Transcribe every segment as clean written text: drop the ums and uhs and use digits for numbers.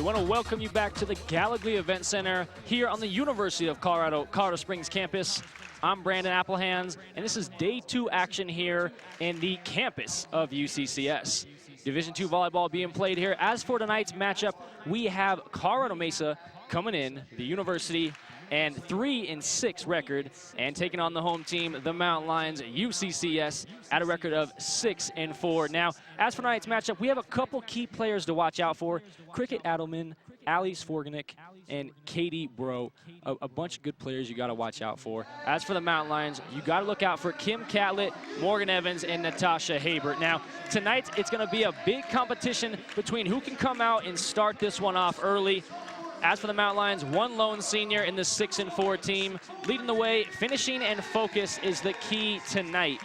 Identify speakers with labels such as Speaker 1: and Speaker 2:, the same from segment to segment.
Speaker 1: We want to welcome you back to the Gallagher Event Center here on the University of Colorado Springs campus. I'm Brandon Applehans, and this is day 2 action here in the campus of UCCS. Division II volleyball being played here. As for tonight's matchup, we have Colorado Mesa coming in, the university, and 3-6 record, and taking on the home team, the Mountain Lions, UCCS, at a record of 6-4. Now, as for tonight's matchup, we have a couple key players to watch out for. Cricket Adelman, Ali Svorganik, and Katie Bro. A bunch of good players you got to watch out for. As for the Mountain Lions, you got to look out for Kim Catlett, Morgan Evans, and Natasha Habert. Now, tonight, it's going to be a big competition between who can come out and start this one off early. As for the Mountain Lions, one lone senior in the 6-4 team. Leading the way, finishing and focus is the key tonight.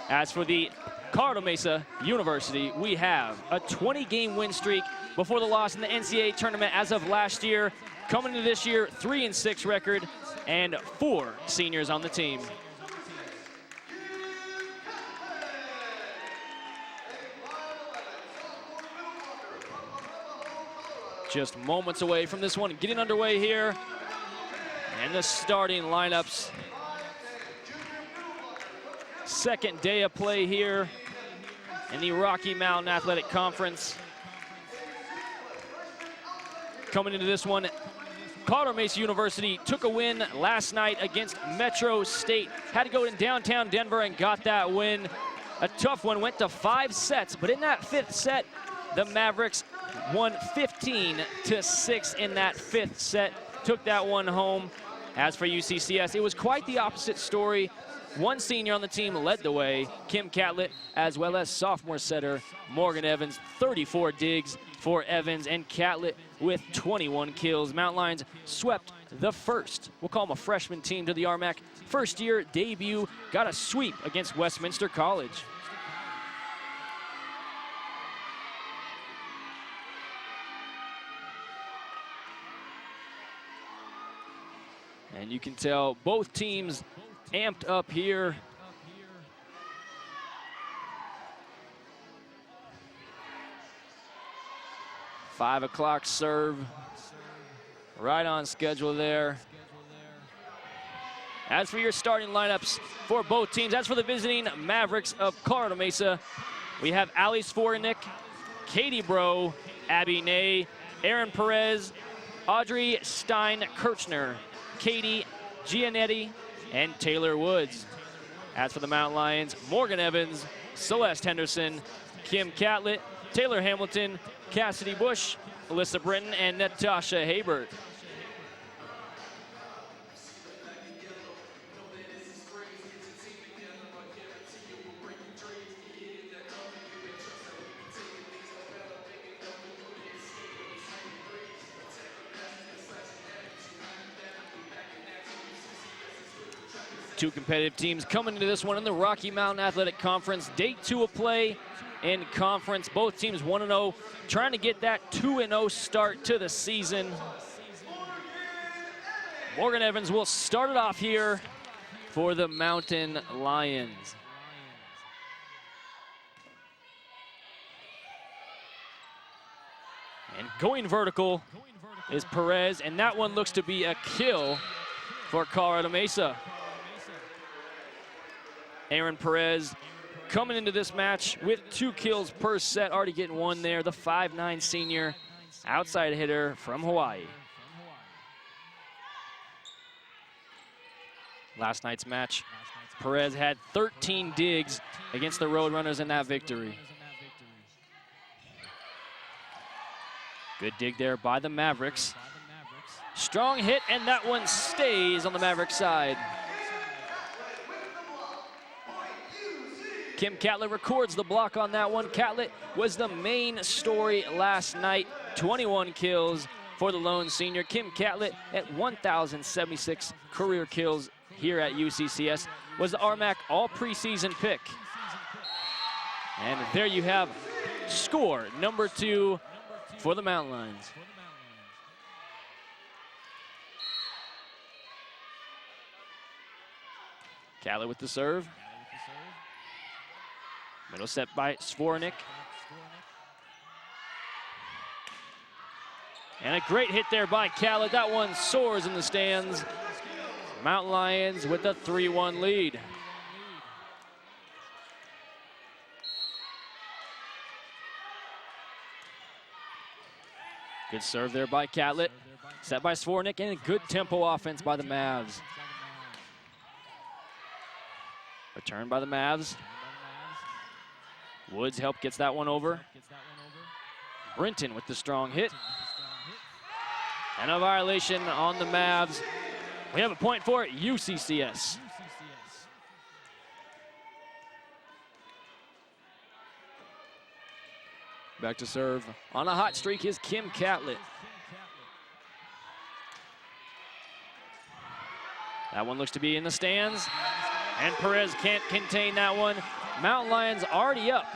Speaker 1: As for the Colorado Mesa University, we have a 20-game win streak before the loss in the NCAA tournament as of last year. Coming into this year, 3-6 record and 4 seniors on the team. Just moments away from this one getting underway here. And the starting lineups. Second day of play here in the Rocky Mountain Athletic Conference. Coming into this one, Colorado Mesa University took a win last night against Metro State. Had to go in downtown Denver and got that win. A tough one, went to 5 sets, but in that 5th set, the Mavericks won 15-6 in that 5th set. Took that one home. As for UCCS, it was quite the opposite story. One senior on the team led the way, Kim Catlett, as well as sophomore setter Morgan Evans. 34 digs for Evans, and Catlett with 21 kills. Mountain Lions swept the first, we'll call them a freshman team, to the RMAC. First year debut, got a sweep against Westminster College. And you can tell both teams amped up here. Five o'clock serve, right on schedule there. As for your starting lineups for both teams, as for the visiting Mavericks of Colorado Mesa, we have Ali Svorganik, Katie Bro, Abby Ney, Aaron Perez, Audrey Stein-Kirchner, Katie Gianetti, and Taylor Woods. As for the Mountain Lions, Morgan Evans, Celeste Henderson, Kim Catlett, Taylor Hamilton, Cassidy Bush, Alyssa Britton, and Natasha Habert. Two competitive teams coming into this one in the Rocky Mountain Athletic Conference. Day 2 of play in conference. Both teams 1-0, trying to get that 2-0 start to the season. Morgan Evans will start it off here for the Mountain Lions. And going vertical is Perez, and that one looks to be a kill for Colorado Mesa. Aaron Perez coming into this match with 2 kills per set, already getting one there. The 5'9" senior outside hitter from Hawaii. Last night's match, Perez had 13 digs against the Roadrunners in that victory. Good dig there by the Mavericks. Strong hit, and that one stays on the Mavericks side. Kim Catlett records the block on that one. Catlett was the main story last night. 21 kills for the lone senior. Kim Catlett at 1,076 career kills here at UCCS. Was the RMAC all preseason pick. And there you have score number 2 for the Mountain Lions. Catlett with the serve. Middle set by Svorganik. And a great hit there by Catlett. That one soars in the stands. Mountain Lions with a 3-1 lead. Good serve there by Catlett. Set by Svornik, and a good tempo offense by the Mavs. Return by the Mavs. Woods gets that one over. Brinton with the strong hit. And a violation on the Mavs. We have a point for UCCS. Back to serve. On a hot streak is Kim Catlett. That one looks to be in the stands. And Perez can't contain that one. Mountain Lions already up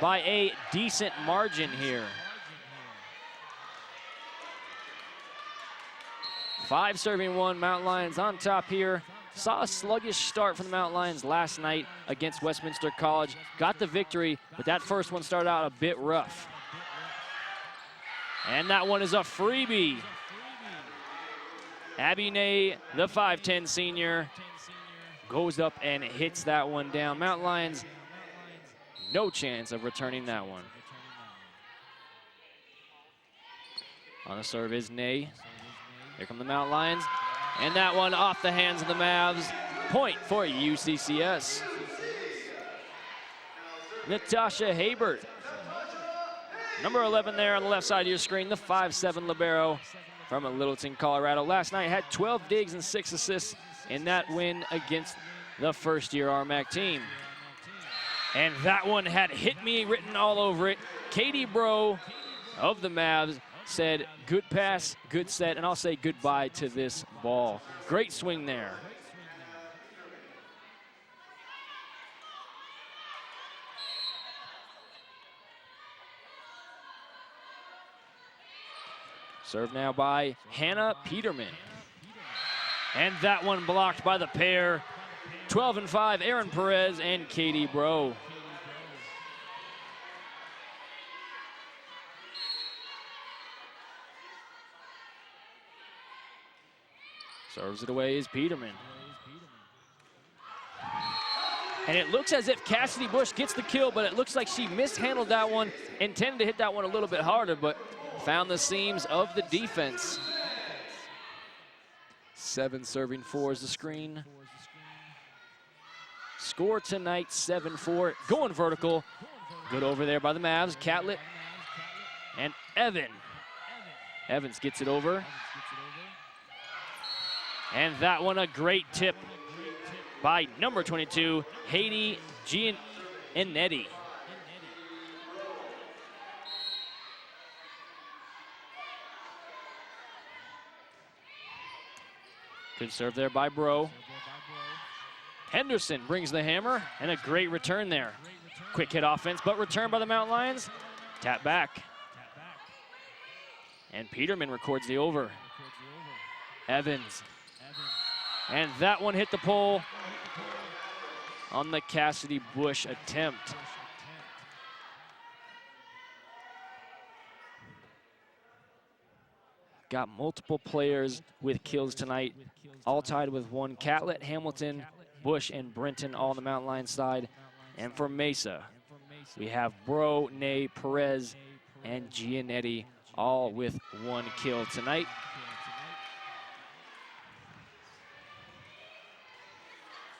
Speaker 1: by a decent margin here. 5-1, Mountain Lions on top here. Saw a sluggish start from the Mountain Lions last night against Westminster College. Got the victory, but that first one started out a bit rough. And that one is a freebie. Abby Ney, the 5'10 senior, goes up and hits that one down. Mountain Lions, no chance of returning that one. On the serve is Ney. Here come the Mountain Lions. And that one off the hands of the Mavs. Point for UCCS. Natasha Habert. Number 11 there on the left side of your screen, the 5'7 libero from Littleton, Colorado. Last night had 12 digs and 6 assists in that win against the first-year RMAC team. And that one had "hit me" written all over it. Katie Bro of the Mavs said, good pass, good set, and I'll say goodbye to this ball. Great swing there. Serve now by Hannah Peterman. And that one blocked by the pair. 12-5, Aaron Perez and Katie Bro. Serves it away is Peterman. And it looks as if Cassidy Bush gets the kill, but it looks like she mishandled that one, intended to hit that one a little bit harder, but found the seams of the defense. 7 serving 4 is the screen. Score tonight, 7-4. Going vertical. Good over there by the Mavs. Catlett and Evans gets it over. And that one a great tip by number 22, Haiti Gianetti. Good serve there by Bro. Henderson brings the hammer, and a great return there. Quick hit offense, but return by the Mountain Lions. Tap back. And Peterman records the over. Evans. And that one hit the pole on the Cassidy Bush attempt. Got multiple players with kills tonight, all tied with 1. Catlett, Hamilton, Bush, and Brinton all on the Mountain Lions side. And for Mesa, we have Bro, Ney, Perez, and Gianetti all with 1 kill tonight.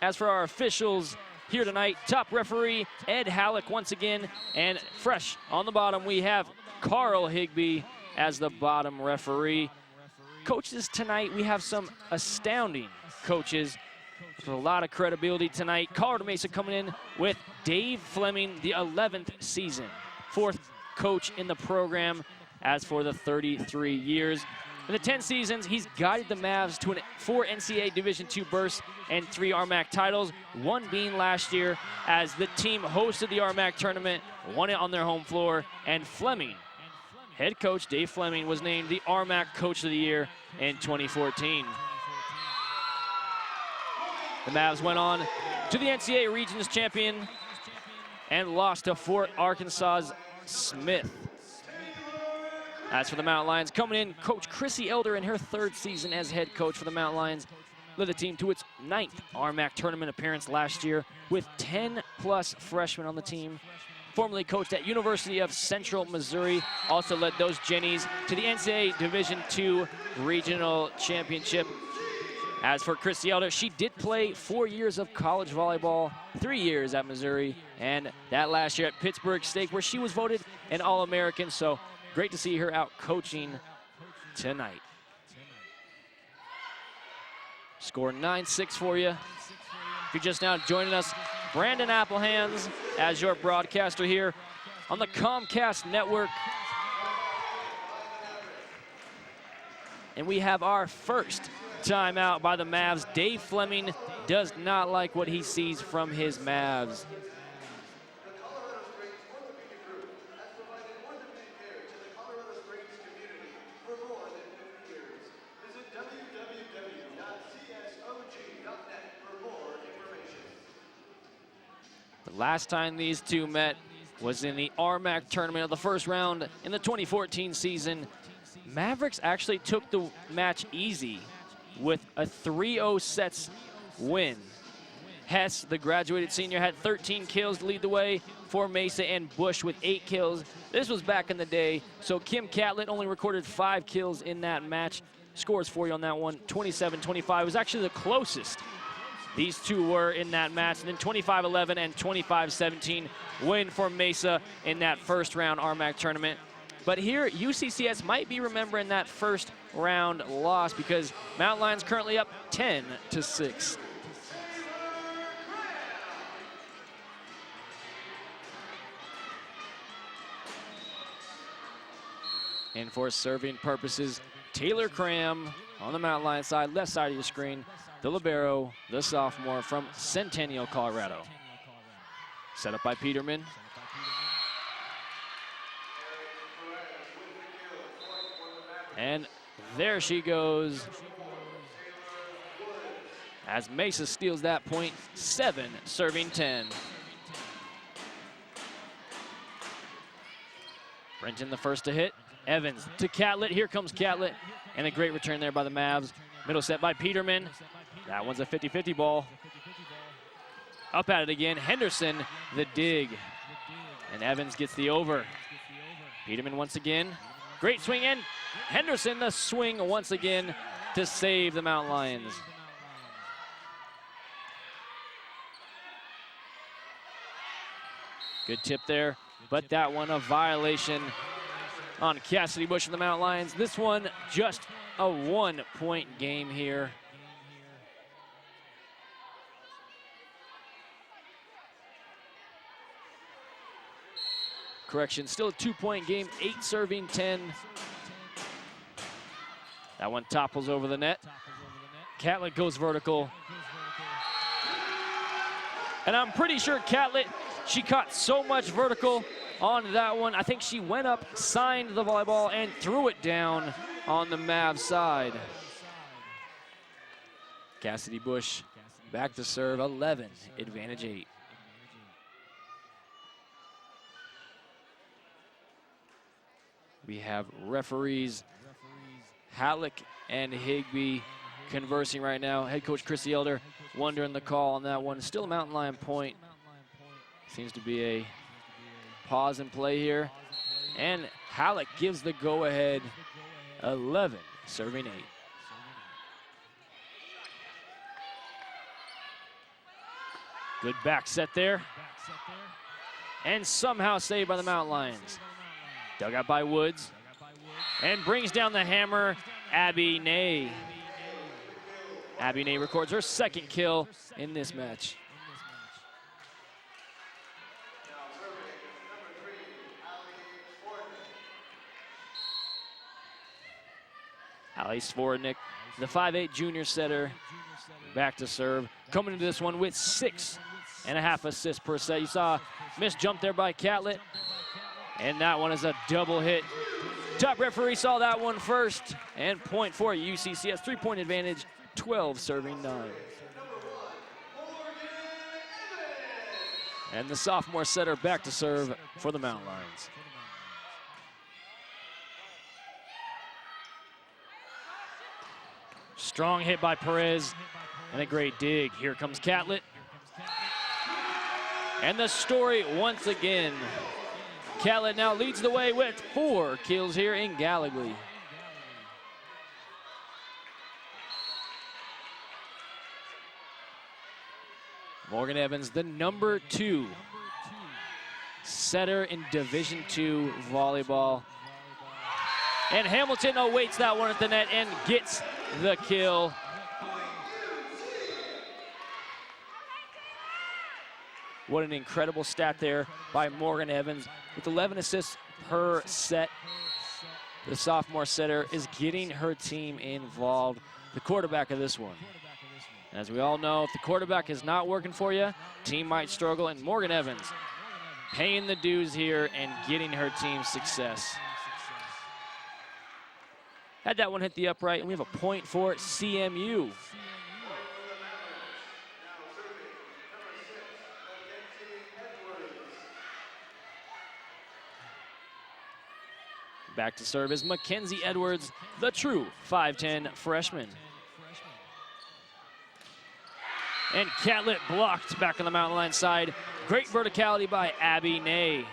Speaker 1: As for our officials here tonight, top referee Ed Halleck once again, and fresh on the bottom we have Carl Higbee as the bottom referee. Coaches tonight, we have some astounding coaches with a lot of credibility tonight. Colorado Mesa coming in with Dave Fleming, the 11th season, 4th coach in the program as for the 33 years. In the 10 seasons, he's guided the Mavs to 4 NCAA Division II berths and 3 RMAC titles, 1 being last year as the team hosted the RMAC tournament, won it on their home floor, and Fleming, head coach Dave Fleming, was named the RMAC Coach of the Year in 2014. The Mavs went on to the NCAA Regions Champion and lost to Fort Arkansas's Smith. As for the Mountain Lions, coming in, Coach Chrissy Elder in her 3rd season as head coach for the Mountain Lions, led the team to its 9th RMAC tournament appearance last year with 10+ freshmen on the team. Formerly coached at University of Central Missouri, also led those Jennies to the NCAA Division II Regional Championship. As for Chrissy Elder, she did play 4 years of college volleyball, 3 years at Missouri, and that last year at Pittsburgh State, where she was voted an All-American. So great to see her out coaching tonight. Score 9-6 for you. If you're just now joining us, Brandon Applehans as your broadcaster here on the Comcast Network. And we have our first timeout by the Mavs. Dave Fleming does not like what he sees from his Mavs. The last time these two met was in the RMAC tournament of the first round in the 2014 season. Mavericks actually took the match easy with a 3-0 sets win. Hess, the graduated senior, had 13 kills to lead the way for Mesa, and Bush with 8 kills. This was back in the day, so Kim Catlett only recorded 5 kills in that match. Scores for you on that one, 27-25. It was actually the closest these two were in that match. And then 25-11 and 25-17 win for Mesa in that first round RMAC tournament. But here, UCCS might be remembering that first round loss because Mountain Lions currently up 10-6. And for serving purposes, Taylor Cram on the Mountain Lions side, left side of your screen, the libero, the sophomore from Centennial, Colorado. Set up by Peterman. And there she goes. As Mesa steals that point, 7 serving 10. Brenton the first to hit. Evans to Catlett. Here comes Catlett. And a great return there by the Mavs. Middle set by Peterman. That one's a 50-50 ball. Up at it again. Henderson, the dig. And Evans gets the over. Peterman once again. Great swing in. Henderson the swing once again to save the Mountain Lions. Good tip there, but that one a violation on Cassidy Bush and the Mountain Lions. This one just a 1-point game here. Correction, still a 2-point game, 8 serving 10. That one topples over the net. Catlett goes vertical. And I'm pretty sure Catlett, she caught so much vertical on that one. I think she went up, signed the volleyball, and threw it down on the Mavs side. Cassidy Bush back to serve, 11, advantage 8. We have referees Halleck and Higby conversing right now. Head coach Chrissy Elder wondering the call on that one. Still a Mountain Lion point. Seems to be a pause in play here. And Halleck gives the go-ahead, 11, serving 8. Good back set there. And somehow saved by the Mountain Lions. Dug out by Woods. And brings down the hammer, Abby Ney. Abby Ney records her second kill in this match. Ali Svornik, the 5'8" junior setter, back to serve. Coming into this one with 6.5 assists per set. You saw a missed jump there by Catlett. And that one is a double hit. Top referee saw that one first. And point for UCCS, 3-point advantage, 12 serving 9. And the sophomore setter back to serve for the Mountain Lions. Strong hit by Perez and a great dig. Here comes Catlett. And the story once again. Catlett now leads the way with 4 kills here in Gallagly. Morgan Evans, the #2 setter in Division II volleyball. And Hamilton awaits that one at the net and gets the kill. What an incredible stat there by Morgan Evans. With 11 assists per set, the sophomore setter is getting her team involved. The quarterback of this one. As we all know, if the quarterback is not working for you, team might struggle, and Morgan Evans paying the dues here and getting her team success. Had that one hit the upright, and we have a point for CMU. Back to serve is Mackenzie Edwards, the true 5'10" freshman. And Catlett blocked back on the Mountain Lions side. Great verticality by Abby Ney.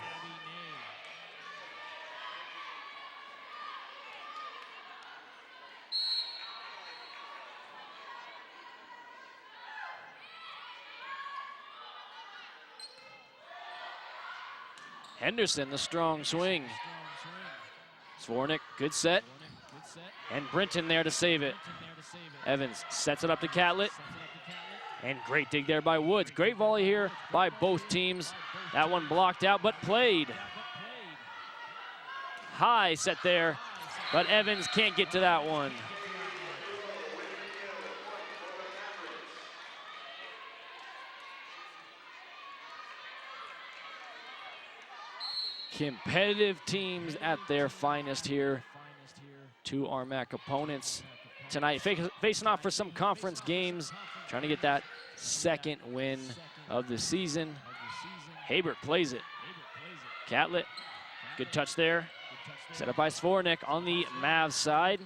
Speaker 1: Henderson, the strong swing. Svornick, good set. And Brinton there to save it. Evans sets it up to Catlett. And great dig there by Woods. Great volley here by both teams. That one blocked out, but played. High set there, but Evans can't get to that one. Competitive teams at their finest here. 2 RMAC opponents tonight, facing off for some conference games, trying to get that 2nd win of the season. Habert plays it. Catlett, good touch there. Set up by Svornick on the Mavs side.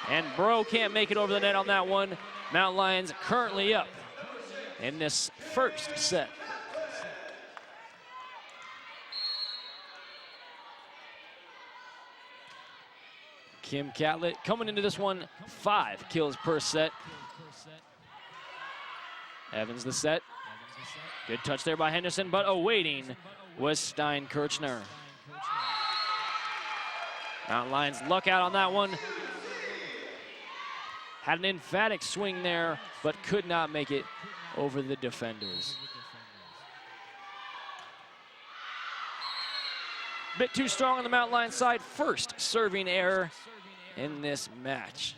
Speaker 1: And Bro can't make it over the net on that one. Mountain Lions currently up in this first set. Kim Catlett coming into this one, 5 kills per set. Evans the set. Good touch there by Henderson, but awaiting was Stein-Kirchner. Mountain Lions luck out on that one. Had an emphatic swing there, but could not make it over the defenders. Bit too strong on the Mountain Lions side. First serving error in this match.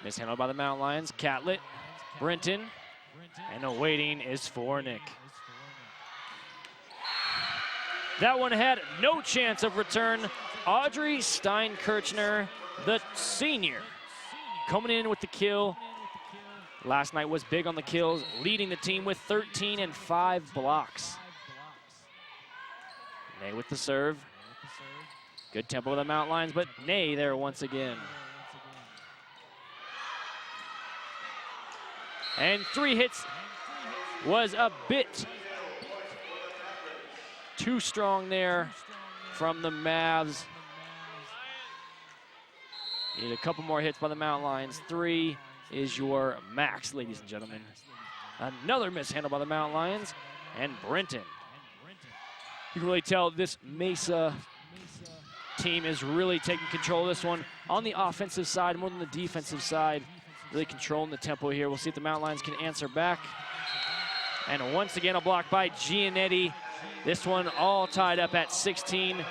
Speaker 1: Mishandled by the Mountain Lions. Catlett, Brinton, and awaiting is Fornick. That one had no chance of return. Audrey Stein-Kirchner, the senior, coming in with the kill. Last night was big on the kills, leading the team with 13 and 5 blocks. Ney with the serve. Good tempo of the Mountain Lions, but Ney there once again. And 3 hits was a bit too strong there from the Mavs. Need a couple more hits by the Mountain Lions. 3 is your max, ladies and gentlemen. Another mishandle by the Mountain Lions, and Brinton. You can really tell this Mesa team is really taking control of this one on the offensive side more than the defensive side. Really controlling the tempo here. We'll see if the Mountain Lions can answer back. And once again, a block by Gianetti. This one all tied up at 16. And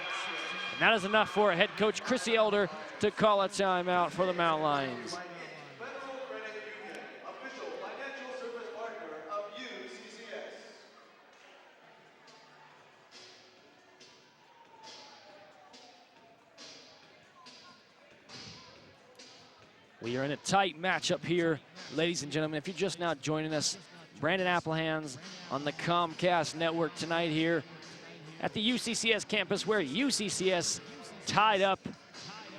Speaker 1: that is enough for head coach Chrissy Elder to call a timeout for the Mountain Lions.
Speaker 2: Official financial service partner of UCCS.
Speaker 1: We are in a tight matchup here, ladies and gentlemen. If you're just now joining us, Brandon Applehans on the Comcast Network tonight here at the UCCS campus, where UCCS tied up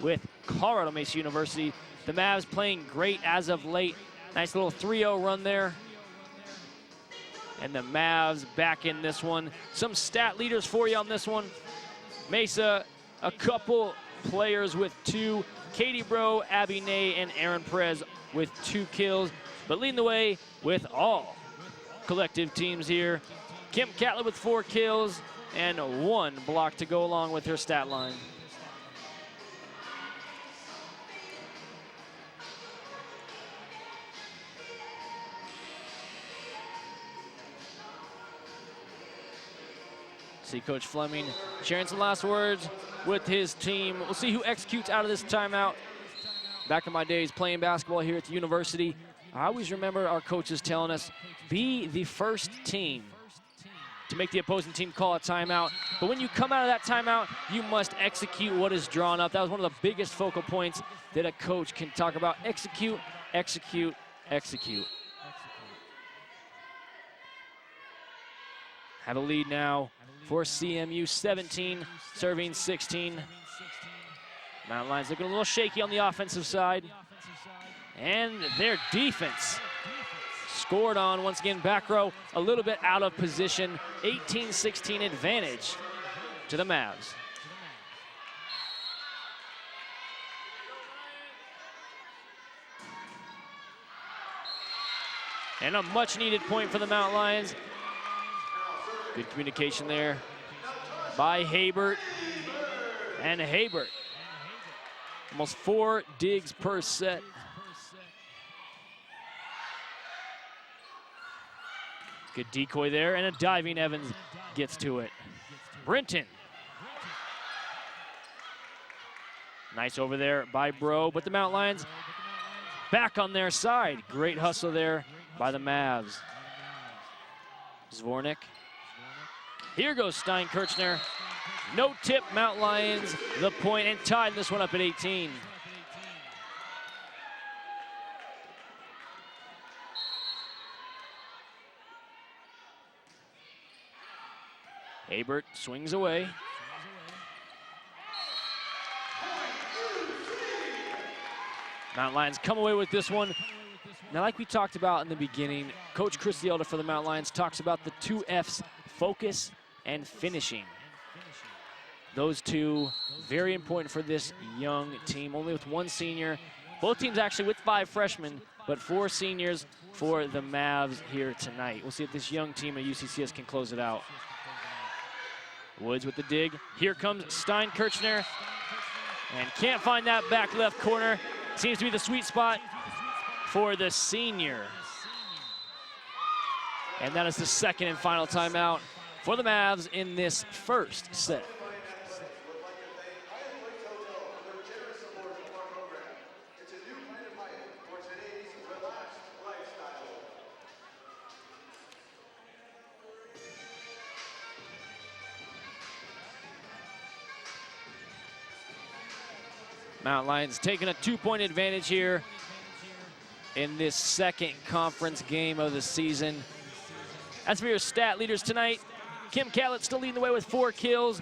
Speaker 1: with Colorado Mesa University. The Mavs playing great as of late. Nice little 3-0 run there. And the Mavs back in this one. Some stat leaders for you on this one. Mesa, a couple players with 2. Katie Bro, Abby Nay, and Aaron Perez with 2 kills. But leading the way with all collective teams here. Kim Catlett with 4 kills and 1 block to go along with her stat line. See Coach Fleming sharing some last words with his team. We'll see who executes out of this timeout. Back in my days playing basketball here at the university, I always remember our coaches telling us, be the first team to make the opposing team call a timeout. But when you come out of that timeout, you must execute what is drawn up. That was one of the biggest focal points that a coach can talk about. Execute, execute, execute. Have a lead now for CMU, 17, serving 16. Mountain Lions looking a little shaky on the offensive side. And their defense scored on. Once again, back row a little bit out of position. 18-16 advantage to the Mavs. And a much needed point for the Mountain Lions. Good communication there by Habert. And Habert, almost 4 digs per set. Good decoy there, and a diving Evans gets to it. Brinton. Nice over there by Bro, but the Mountain Lions back on their side. Great hustle there by the Mavs. Zvornik. Here goes Stein-Kirchner. No tip, Mountain Lions, the point, and tied this one up at 18. Habert swings away. Mountain Lions come away with this one. Now, like we talked about in the beginning, Coach Cristielda for the Mountain Lions talks about the 2 F's, focus and finishing. Those 2 very important for this young team, only with 1 senior. Both teams actually with 5 freshmen, but 4 seniors for the Mavs here tonight. We'll see if this young team at UCCS can close it out. Woods with the dig. Here comes Stein-Kirchner. And can't find that back left corner. Seems to be the sweet spot for the senior. And that is the second and final timeout for the Mavs in this first set. Mountain Lions taking a 2-point advantage here in this second conference game of the season. As for your stat leaders tonight, Kim Catlett still leading the way with 4 kills.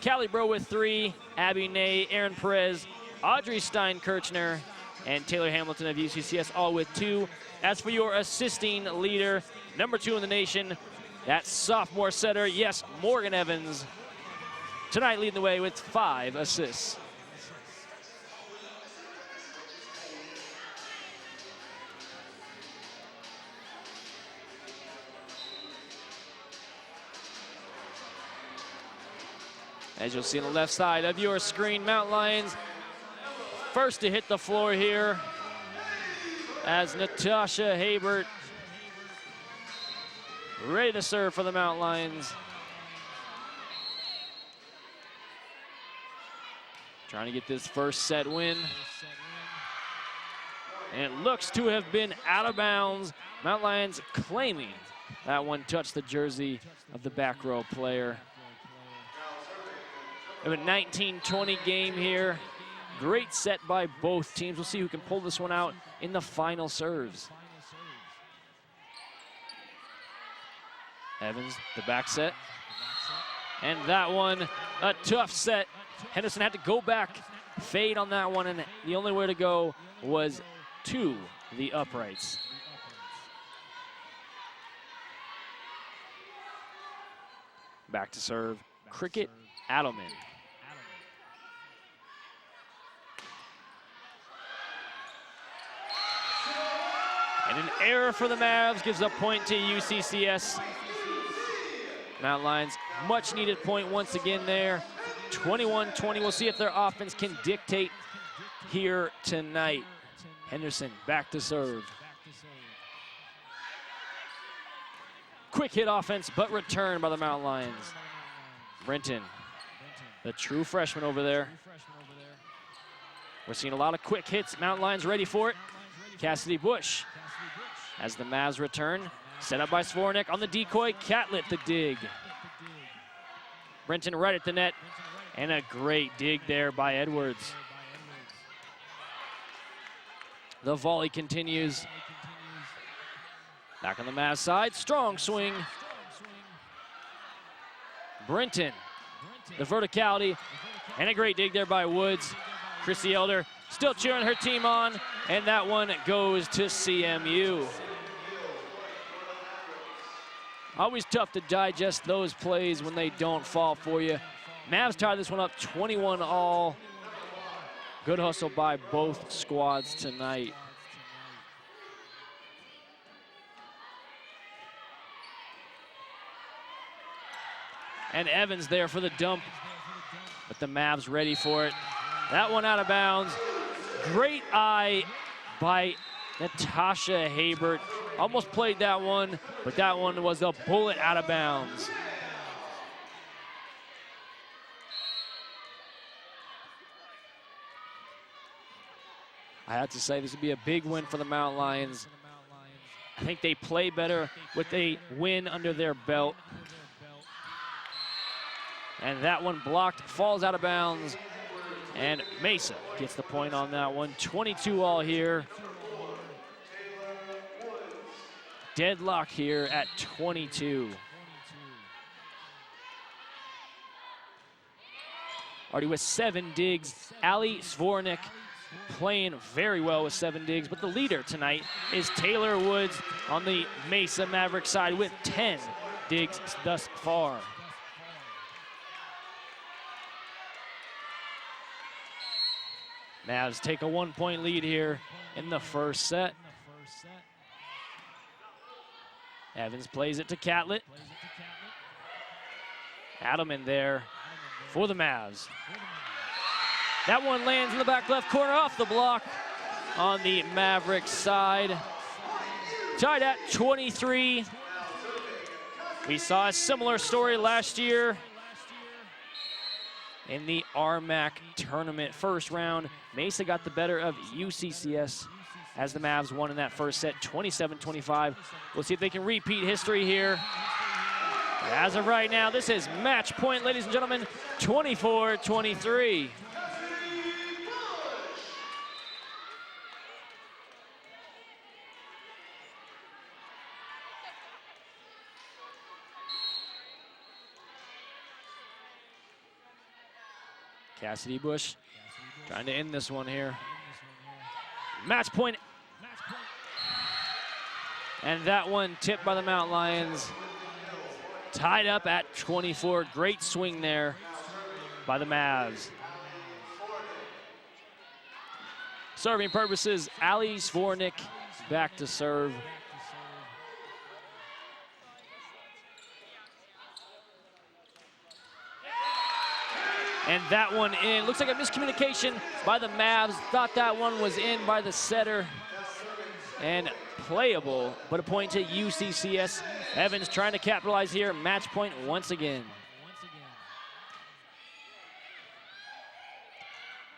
Speaker 1: Callie Bro with 3, Abby Nay, Aaron Perez, Audrey Stein-Kirchner, and Taylor Hamilton of UCCS all with 2. As for your assisting leader, number 2 in the nation, that sophomore setter, yes, Morgan Evans, tonight leading the way with 5 assists. As you'll see on the left side of your screen, Mountain Lions first to hit the floor here as Natasha Habert ready to serve for the Mountain Lions. Trying to get this first set win. And it looks to have been out of bounds. Mountain Lions claiming that one touched the jersey of the back row player. We have a 19-20 game here. Great set by both teams. We'll see who can pull this one out in the final serves. Evans, the back set. And that one, a tough set. Henderson had to go back, fade on that one, and the only way to go was to the uprights. Back to serve, Cricket Adelman. And an error for the Mavs gives a point to UCCS. Mountain Lions, much needed point once again there. 21-20, we'll see if their offense can dictate here tonight. Henderson back to serve. Quick hit offense, but return by the Mountain Lions. Brenton, the true freshman over there. We're seeing a lot of quick hits. Mountain Lions ready for it. Cassidy Bush as the Mavs return. Set up by Svornik on the decoy. Catlett the dig. Brenton right at the net. And a great dig there by Edwards. The volley continues. Back on the Mavs side. Strong swing. Brenton, the verticality. And a great dig there by Woods. Chrissy Elder still cheering her team on. And that one goes to CMU. Always tough to digest those plays when they don't fall for you. Mavs tie this one up 21-all. Good hustle by both squads tonight. And Evans there for the dump, but the Mavs ready for it. That one out of bounds. Great eye by Natasha Habert. Almost played that one, but that one was a bullet out of bounds. I have to say this would be a big win for the Mountain Lions. I think they play better with a win under their belt. And that one blocked, falls out of bounds. And Mesa gets the point on that one. 22-all here. Deadlock here at 22. Already with 7 digs. Ali Svornik playing very well with 7 digs, but the leader tonight is Taylor Woods on the Mesa Mavericks side with 10 digs thus far. Mavs take a 1-point lead here in the first set. Evans plays it to Catlett. Adelman there for the Mavs. That one lands in the back left corner off the block on the Mavericks side. Tied at 23. We saw a similar story last year in the RMAC tournament first round. Mesa got the better of UCCS as the Mavs won in that first set, 27-25. We'll see if they can repeat history here. As of right now, this is match point, ladies and gentlemen, 24-23. Cassidy Bush trying to end this one here. Match point. And that one tipped by the Mountain Lions. Tied up at 24. Great swing there by the Mavs. Serving purposes, Ali Svornik back to serve. And that one in. Looks like a miscommunication by the Mavs. Thought that one was in by the setter. And playable, but a point to UCCS. Evans trying to capitalize here. Match point once again.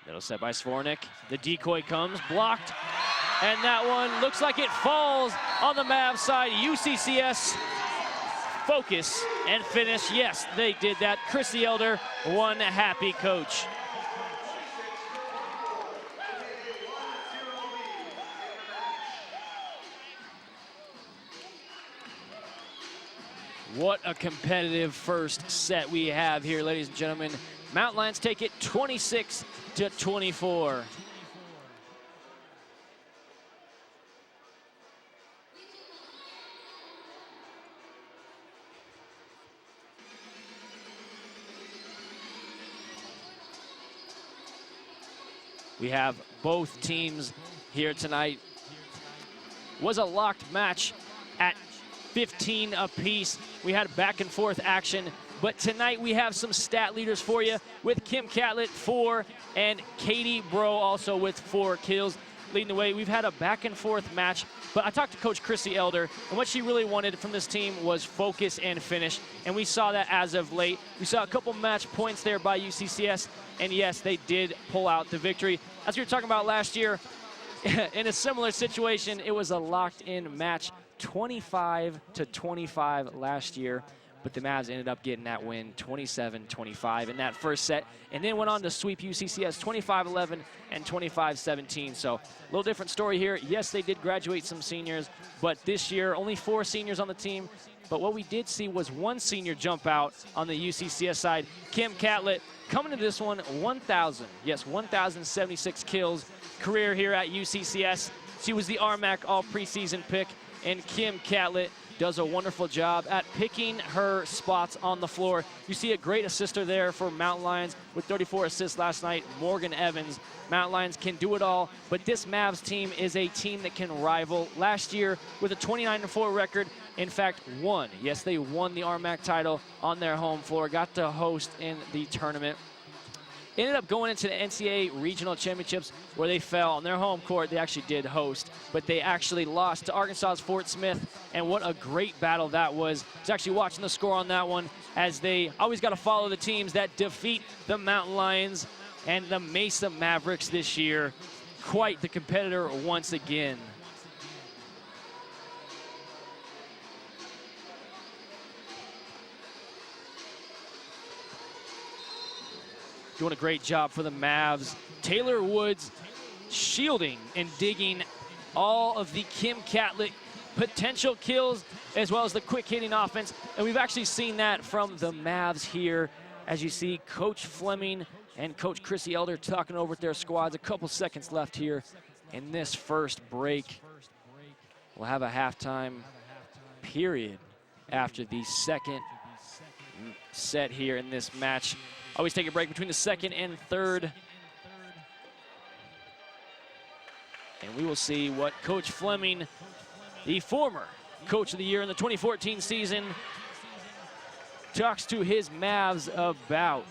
Speaker 1: Middle set by Svornik. The decoy comes, blocked. And that one looks like it falls on the Mavs side. UCCS focus and finish. Yes, they did that. Chrissy Elder, one happy coach. What a competitive first set we have here, ladies and gentlemen. Mountain Lions take it 26-24. We have both teams here tonight. Was a locked match at 15 apiece. We had back and forth action, but tonight we have some stat leaders for you with Kim Catlett 4 and Katie Bro also with 4 kills leading the way. We've had a back and forth match, but I talked to Coach Chrissy Elder, and what she really wanted from this team was focus and finish, and we saw that as of late. We saw a couple match points there by UCCS, and yes, they did pull out the victory. As we were talking about last year, in a similar situation, it was a locked-in match, 25-25 last year, but the Mavs ended up getting that win, 27-25 in that first set, and then went on to sweep UCCS 25-11 and 25-17. So a little different story here. Yes, they did graduate some seniors, but this year only 4 seniors on the team. But what we did see was 1 senior jump out on the UCCS side. Kim Catlett coming to this one 1,076 kills career here at UCCS. She was the RMAC all preseason pick, and Kim Catlett does a wonderful job at picking her spots on the floor. You see a great assister there for Mountain Lions with 34 assists last night, Morgan Evans. Mountain Lions can do it all, but this Mavs team is a team that can rival. Last year with a 29-4 record, in fact, won. Yes, they won the RMAC title on their home floor, got to host in the tournament. Ended up going into the NCAA Regional Championships where they fell on their home court. They actually did host, but they actually lost to Arkansas's Fort Smith, and what a great battle that was. I was actually watching the score on that one, as they always got to follow the teams that defeat the Mountain Lions and the Mesa Mavericks this year. Quite the competitor once again. Doing a great job for the Mavs. Taylor Woods shielding and digging all of the Kim Catlett potential kills, as well as the quick hitting offense. And we've actually seen that from the Mavs here. As you see, Coach Fleming and Coach Chrissy Elder talking over with their squads. A couple seconds left here in this first break. We'll have a halftime period after the second set here in this match. Always take a break between the second and third. And we will see what Coach Fleming, the former Coach of the Year in the 2014 season, talks to his Mavs about.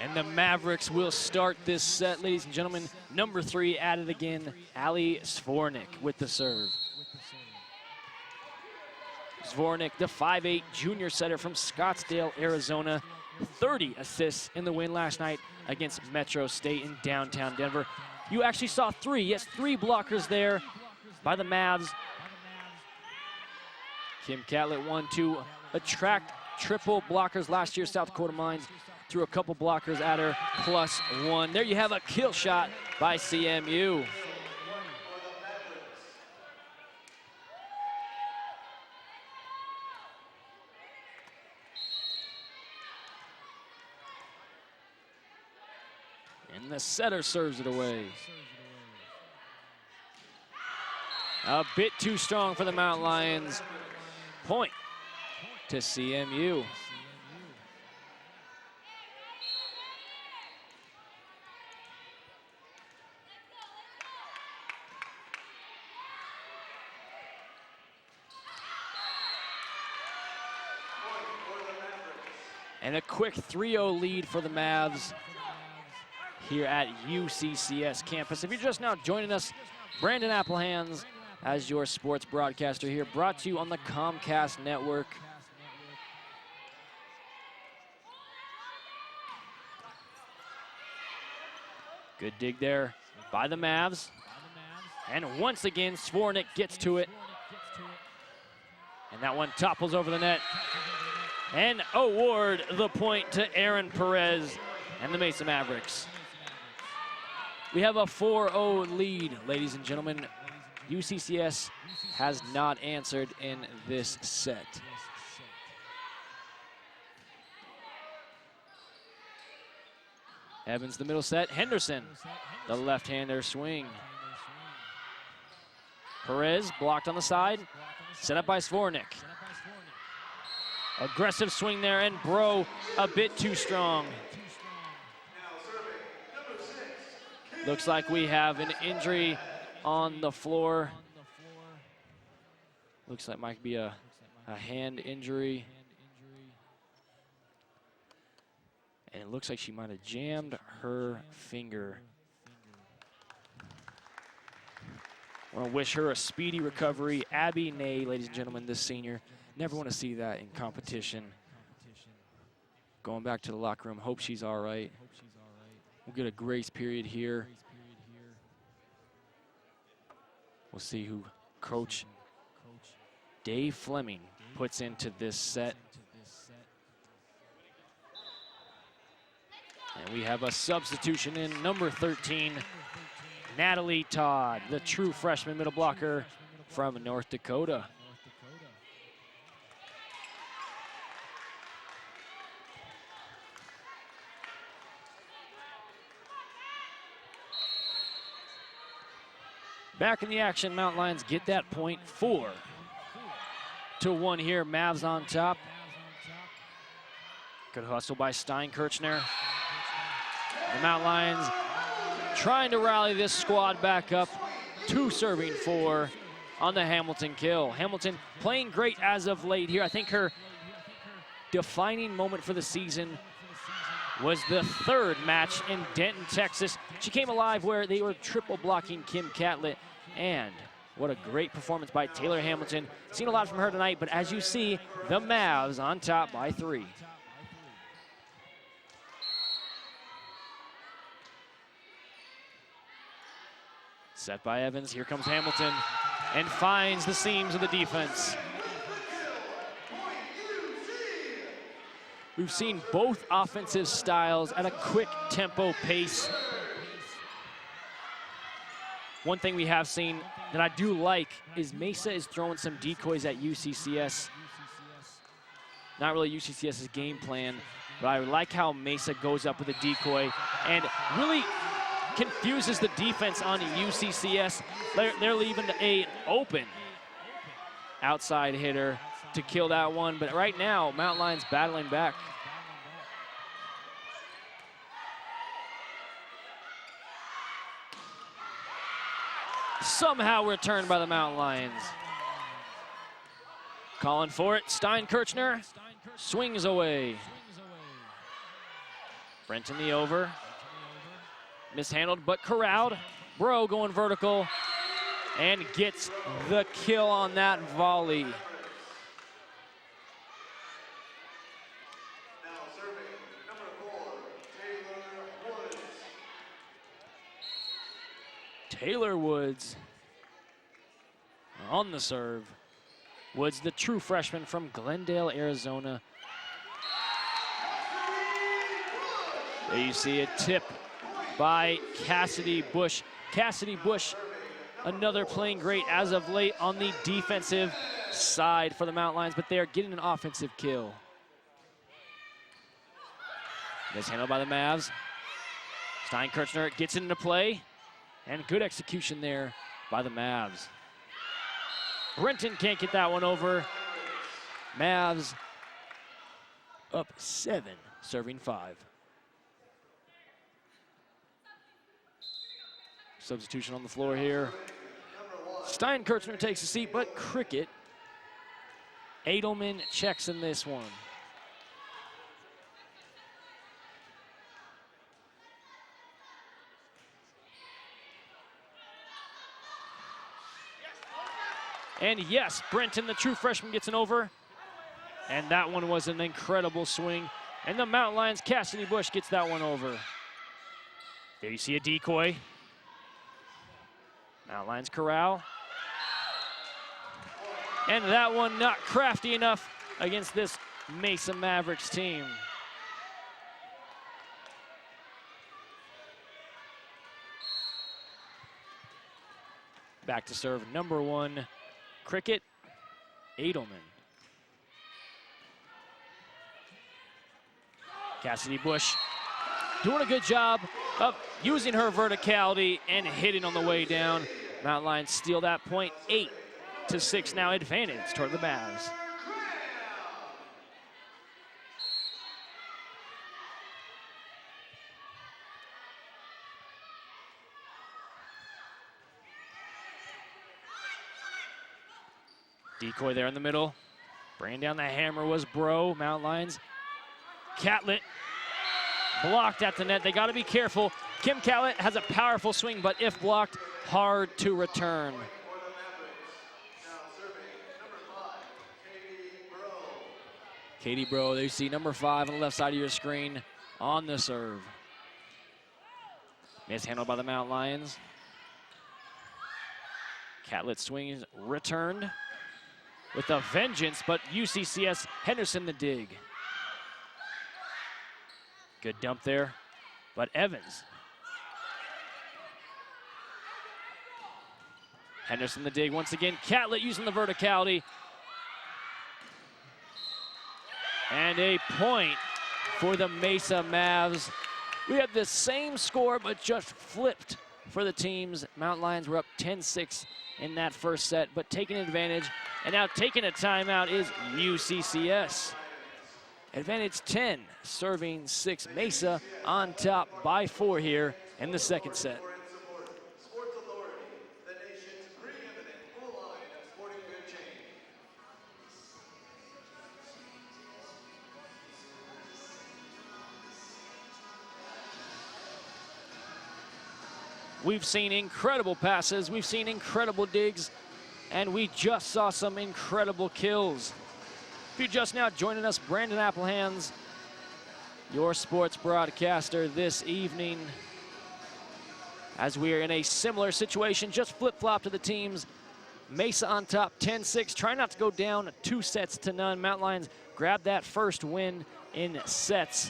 Speaker 1: And the Mavericks will start this set, ladies and gentlemen. Number 3 at it again, Ali Zvornik with the serve. Zvornik, the 5'8" junior setter from Scottsdale, Arizona. 30 assists in the win last night against Metro State in downtown Denver. You actually saw 3, yes, 3 blockers there by the Mavs. Kim Catlett won to attract triple blockers last year. South Dakota Mines threw a couple blockers at her, +1. There you have a kill shot by CMU. And the setter serves it away. A bit too strong for the Mountain Lions. Point to CMU. And a quick 3-0 lead for the Mavs here at UCCS campus. If you're just now joining us, Brandon Applehans as your sports broadcaster here, brought to you on the Comcast Network. Good dig there by the Mavs. And once again, Svornik gets to it. And that one topples over the net. And award the point to Aaron Perez and the Mesa Mavericks. We have a 4-0 lead, ladies and gentlemen. UCCS has not answered in this set. Evans the middle set, Henderson, the left-hander swing. Perez blocked on the side, set up by Svornik. Aggressive swing there, and Bro a bit too strong. Looks like we have an injury on the floor. Looks like might be a hand injury. And it looks like she might have jammed her finger. I want to wish her a speedy recovery. Abby Ney, ladies and gentlemen, this senior. Never want to see that in competition. Going back to the locker room, hope she's all right. We'll get a grace period here. We'll see who Coach Dave Fleming puts into this set. And we have a substitution in number 13, Natalie Todd, the true freshman middle blocker from North Dakota. Back in the action, Mountain Lions get that point, 4-1 here. Mavs on top. Good hustle by Steinkirchner. The Mountain Lions trying to rally this squad back up. 2 serving 4 on the Hamilton kill. Hamilton playing great as of late here. I think her defining moment for the season was the 3rd match in Denton, Texas. She came alive where they were triple blocking Kim Catlett. And what a great performance by Taylor Hamilton. Seen a lot from her tonight, but as you see, the Mavs on top by 3. Set by Evans, here comes Hamilton, and finds the seams of the defense. We've seen both offensive styles at a quick tempo pace. One thing we have seen that I do like is Mesa is throwing some decoys at UCCS. Not really UCCS's game plan, but I like how Mesa goes up with a decoy and really confuses the defense on UCCS. They're leaving an open outside hitter to kill that one, but right now, Mountain Lions battling back. Somehow returned by the Mountain Lions. Calling for it, Steinkirchner swings away. Brenton the over. Mishandled but corralled. Bro going vertical and gets the kill on that volley.
Speaker 2: Now serving number 4, Taylor Woods.
Speaker 1: Taylor Woods on the serve. Woods, the true freshman from Glendale, Arizona. There you see a tip by Cassidy Bush. Cassidy Bush, another playing great as of late on the defensive side for the Mountain Lions, but they are getting an offensive kill. Mishandled by the Mavs. Steinkirchner gets into play, and good execution there by the Mavs. Brenton can't get that one over. Mavs up 7, serving 5. Substitution on the floor here. Steinkirchner takes a seat, but Cricket, Edelman checks in this one. And yes, Brenton, the true freshman, gets an over. And that one was an incredible swing. And the Mountain Lions, Cassidy Bush, gets that one over. There you see a decoy. Mountain Lions corral. And that one not crafty enough against this Mesa Mavericks team. Back to serve number 1, Cricket Edelman. Cassidy Bush doing a good job of using her verticality and hitting on the way down. Mountain Lions steal that point, 8-6 now, advantage toward the Mavs. Decoy there in the middle. Bringing down the hammer was Bro. Mountain Lions. Catlett blocked at the net. They got to be careful. Kim Catlett has a powerful swing, but if blocked, hard to return. Katie Bro, there you see number 5 on the left side of your screen on the serve. Mishandled by the Mountain Lions. Catlett swings returned with a vengeance, but UCCS Henderson the dig. Good dump there, but Evans. Henderson the dig once again. Catlett using the verticality. And a point for the Mesa Mavs. We have the same score, but just flipped for the teams. Mountain Lions were up 10-6 in that first set, but taking advantage. And now taking a timeout is UCCS. Advantage 10, serving 6. Mesa on top by 4 here in the second set. We've seen incredible passes, we've seen incredible digs, and we just saw some incredible kills. If you're just now joining us, Brandon Applehans, your sports broadcaster this evening, as we are in a similar situation, just flip-flop to the teams. Mesa on top, 10-6, trying not to go down 2-0. Mountain Lions grabbed that first win in sets.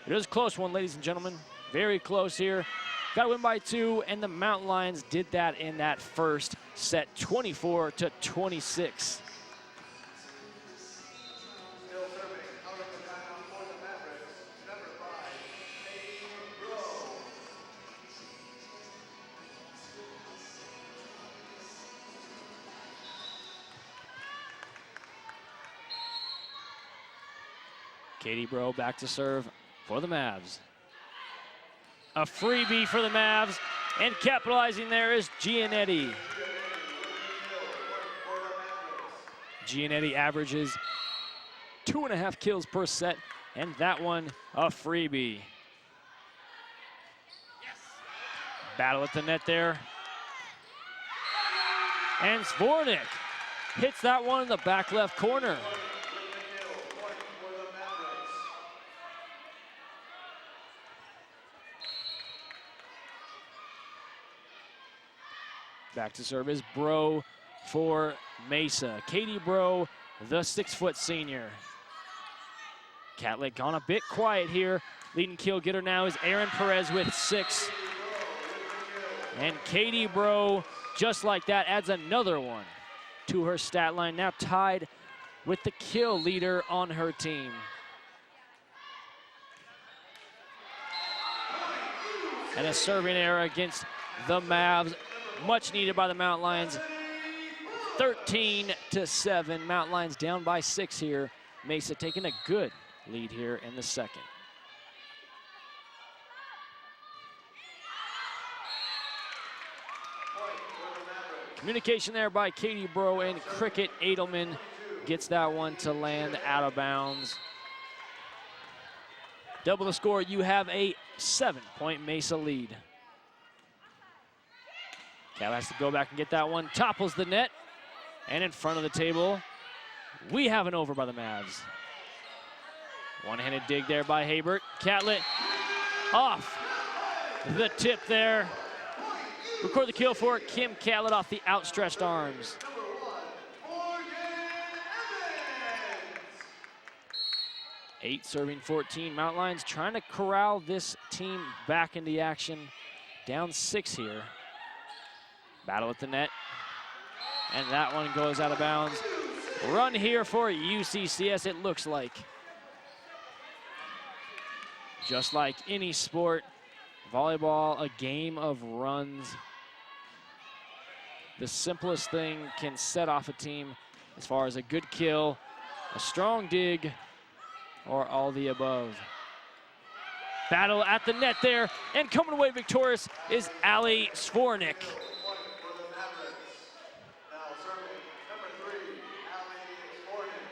Speaker 1: It was a close one, ladies and gentlemen, very close here. Got to win by 2, and the Mountain Lions did that in that first set, 24-26. Katie Bro back to serve for the Mavs. A freebie for the Mavs, and capitalizing there is Gianetti. Gianetti averages 2.5 kills per set, and that one a freebie. Battle at the net there. And Zvornik hits that one in the back left corner. Back to serve is Bro for Mesa. Katie Bro, the 6-foot senior. Catlett gone a bit quiet here. Leading kill getter now is Aaron Perez with 6. And Katie Bro, just like that, adds another one to her stat line. Now tied with the kill leader on her team. And a serving error against the Mavs. Much needed by the Mountain Lions. 13-7. Mountain Lions down by 6 here. Mesa taking a good lead here in the second. Communication there by Katie Bro, and Cricket Edelman gets that one to land out of bounds. Double the score, you have a 7-point Mesa lead. Cal has to go back and get that one. Topples the net. And in front of the table, we have an over by the Mavs. One-handed dig there by Habert. Catlett off the tip there. Record the kill for Kim Catlett off the outstretched arms. 8 serving 14. Mountain Lions trying to corral this team back into action. Down 6 here. Battle at the net. And that one goes out of bounds. Run here for UCCS, it looks like. Just like any sport, volleyball, a game of runs. The simplest thing can set off a team as far as a good kill, a strong dig, or all the above. Battle at the net there, and coming away victorious is Ali Svornik.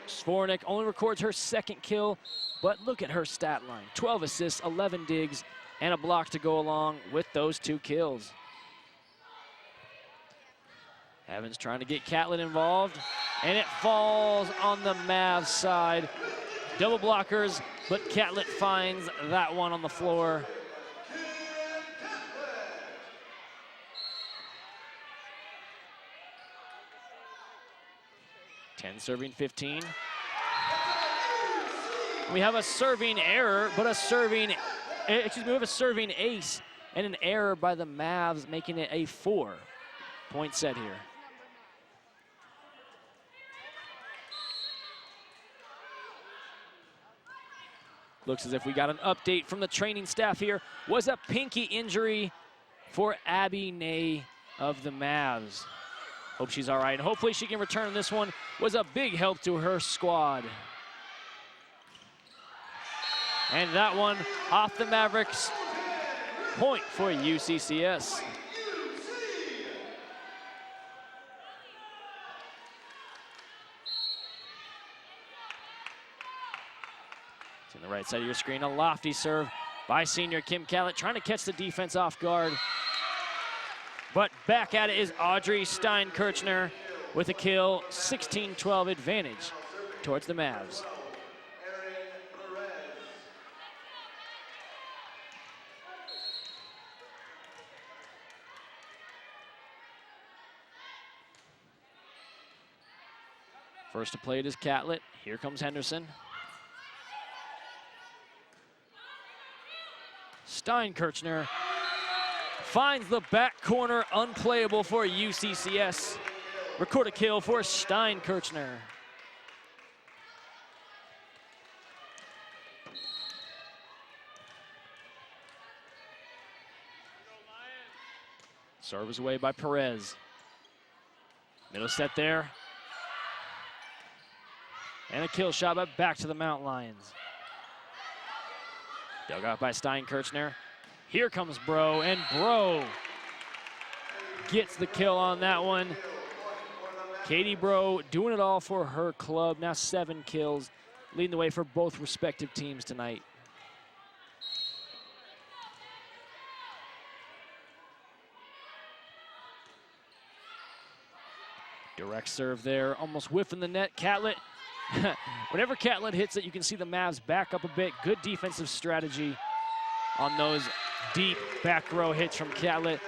Speaker 1: Svornik only records her second kill, but look at her stat line. 12 assists, 11 digs, and a block to go along with those 2 kills. Evans trying to get Catlett involved, and it falls on the Mavs side. Double blockers, but Catlett finds that one on the floor. Ten serving 15. We have a serving error, but we have a serving ace and an error by the Mavs, making it a 4-point set here. Looks as if we got an update from the training staff here. Was a pinky injury for Abby Ney of the Mavs. Hope she's all right, and hopefully she can return. This one was a big help to her squad. And that one off the Mavericks. Point for UCCS. It's on the right side of your screen, a lofty serve by senior Kim Catlett, trying to catch the defense off guard. But back at it is Audrey Steinkirchner with a kill, 16-12 advantage towards the Mavs. First to play it is Catlett. Here comes Henderson. Steinkirchner finds the back corner unplayable for UCCS. Record a kill for Steinkirchner. Serve is away by Perez. Middle set there. And a kill shot, but back to the Mountain Lions. Dug out by Steinkirchner. Here comes Bro, and Bro gets the kill on that one. Katie Bro doing it all for her club. Now 7 kills, leading the way for both respective teams tonight. Direct serve there, almost whiffing the net. Catlett. Whenever Catlett hits it, you can see the Mavs back up a bit. Good defensive strategy on those deep back row hits from Catlett.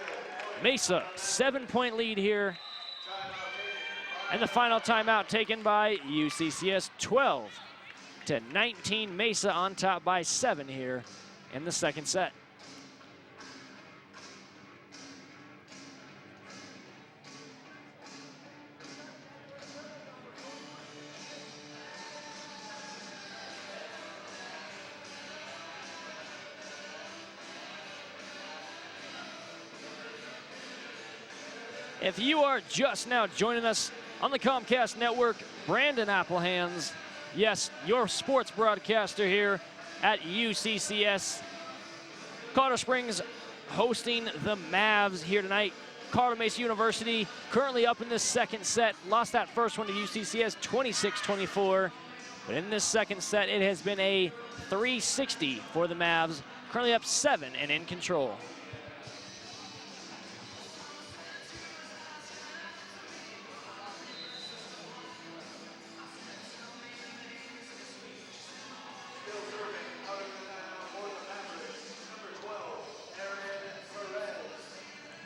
Speaker 1: Mesa, 7-point lead here. And the final timeout taken by UCCS, 12-19. Mesa on top by 7 here in the second set. If you are just now joining us on the Comcast Network, Brandon Applehans, yes, your sports broadcaster here at UCCS. Colorado Springs hosting the Mavs here tonight. Colorado Mesa University currently up in this second set. Lost that first one to UCCS 26-24. But in this second set, it has been a 360 for the Mavs. Currently up 7 and in control.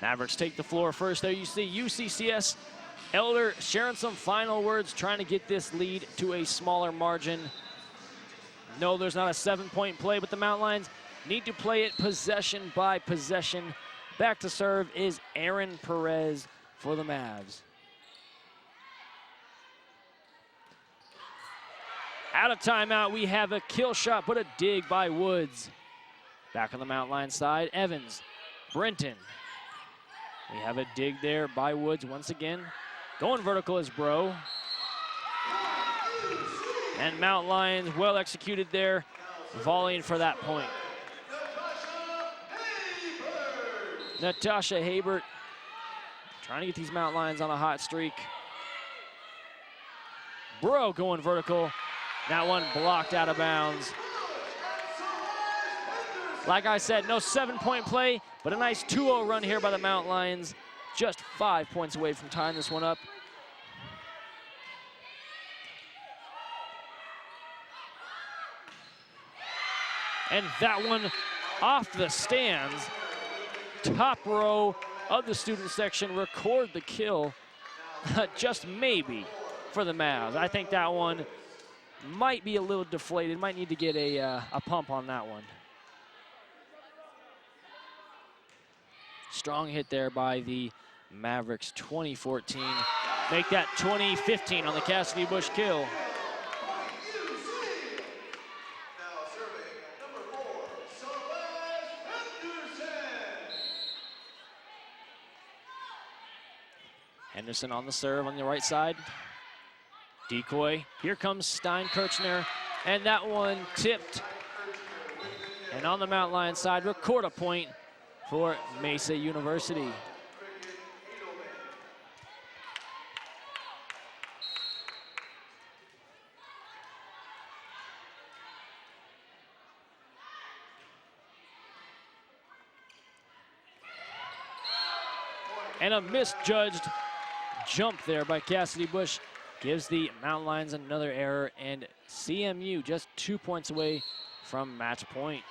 Speaker 1: Mavericks take the floor first. There you see UCCS Elder sharing some final words, trying to get this lead to a smaller margin. No, there's not a 7-point play, but the Mountain Lions need to play it possession by possession. Back to serve is Aaron Perez for the Mavs. Out of timeout, we have a kill shot, but a dig by Woods. Back on the Mountain Lions side, Evans, Brenton. We have a dig there by Woods once again. Going vertical is Bro. And Mountain Lions well executed there, volleying for that point. Natasha Habert trying to get these Mountain Lions on a hot streak. Bro going vertical. That one blocked out of bounds. Like I said, no 7-point play, but a nice 2-0 run here by the Mountain Lions. Just 5 points away from tying this one up. And that one off the stands. Top row of the student section record the kill. Just maybe for the Mavs. I think that one might be a little deflated. Might need to get a pump on that one. Strong hit there by the Mavericks, 2014. Make that 2015 on the Cassidy Bush kill. Henderson on the serve on the right side. Decoy. Here comes Stein-Kirchner, and that one tipped. And on the Mountain Lions side, record a point for Mesa University. And a misjudged jump there by Cassidy Bush gives the Mountain Lions another error, and CMU just 2 points away from match point.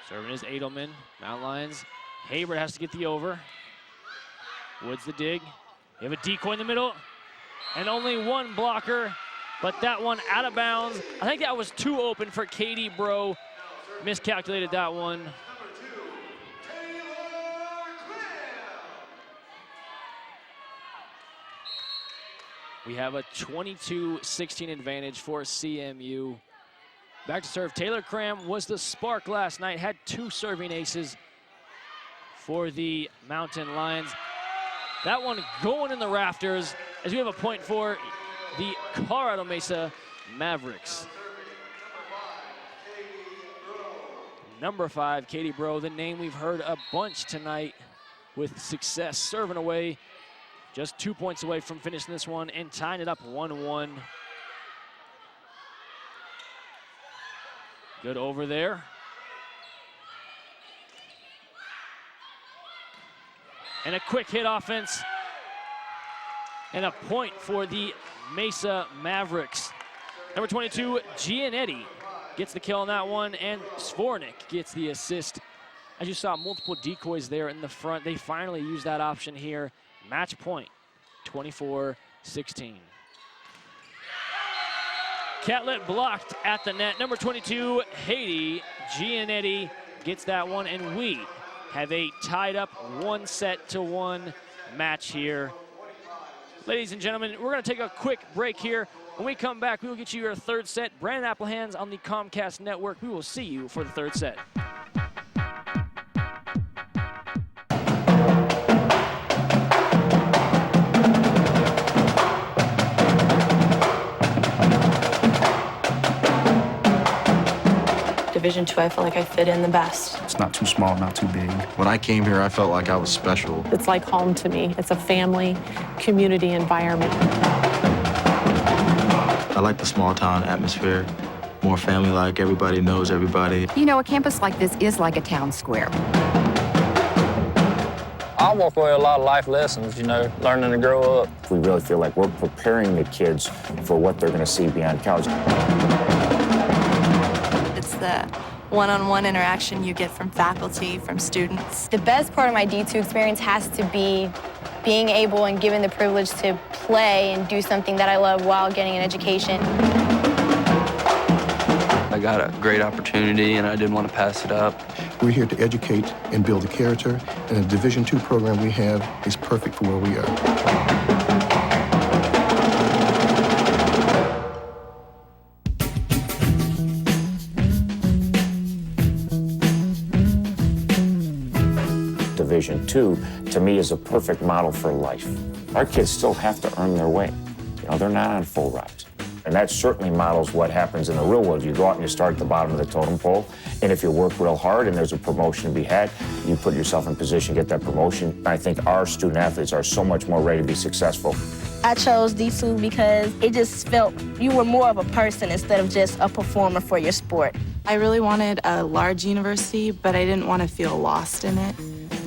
Speaker 1: Serving is Edelman, Mountain Lions. Hayward has to get the over. Woods the dig. You have a decoy in the middle, and only one blocker, but that one out of bounds. I think that was too open for Katie Bro. Miscalculated that one. We have a 22-16 advantage for CMU. Back to serve. Taylor Cram was the spark last night, had 2 serving aces for the Mountain Lions. That one going in the rafters as we have a point for the Colorado Mesa Mavericks. Number 5, Katie Bro, the name we've heard a bunch tonight with success, serving away. Just 2 points away from finishing this one and tying it up 1-1. Good over there. And a quick hit offense. And a point for the Mesa Mavericks. Number 22, Gianetti gets the kill on that one, and Svornik gets the assist. As you saw, multiple decoys there in the front. They finally used that option here. Match point, 24-16. Catlett blocked at the net. Number 22, Haiti Gianetti gets that one, and we have a tied up 1-1 match here. Ladies and gentlemen, we're going to take a quick break here. When we come back, we will get you your third set. Brandon Applehans on the Comcast Network. We will see you for the third set.
Speaker 3: Division II, I feel like I fit in the best.
Speaker 4: It's not too small, not too big.
Speaker 5: When I came here, I felt like I was special.
Speaker 3: It's like home to me. It's a family, community environment.
Speaker 5: I like the small town atmosphere, more family-like, everybody knows everybody.
Speaker 6: You know, a campus like this is like a town square.
Speaker 7: I walk away with a lot of life lessons, you know, learning to grow up.
Speaker 8: We really feel like we're preparing the kids for what they're going to see beyond college.
Speaker 4: the one-on-one interaction you get from faculty, from students.
Speaker 8: The best part of my D2 experience has to be being able and given the privilege to play and do something that I love while getting an education.
Speaker 9: I got a great opportunity and I didn't want to pass it up.
Speaker 10: We're here to educate and build a character, and the Division II program we have is perfect for where we are.
Speaker 11: Division II, to me, is a perfect model for life. Our kids still have to earn their way. You know, they're not on full rides. And that certainly models what happens in the real world. You go out and you start at the bottom of the totem pole, and if you work real hard and there's a promotion to be had, you put yourself in position to get that promotion. And I think our student athletes are so much more ready to be successful.
Speaker 12: I chose D2 because it just felt you were more of a person instead of just a performer for your sport.
Speaker 4: I really wanted a large university, but I didn't want to feel lost in it.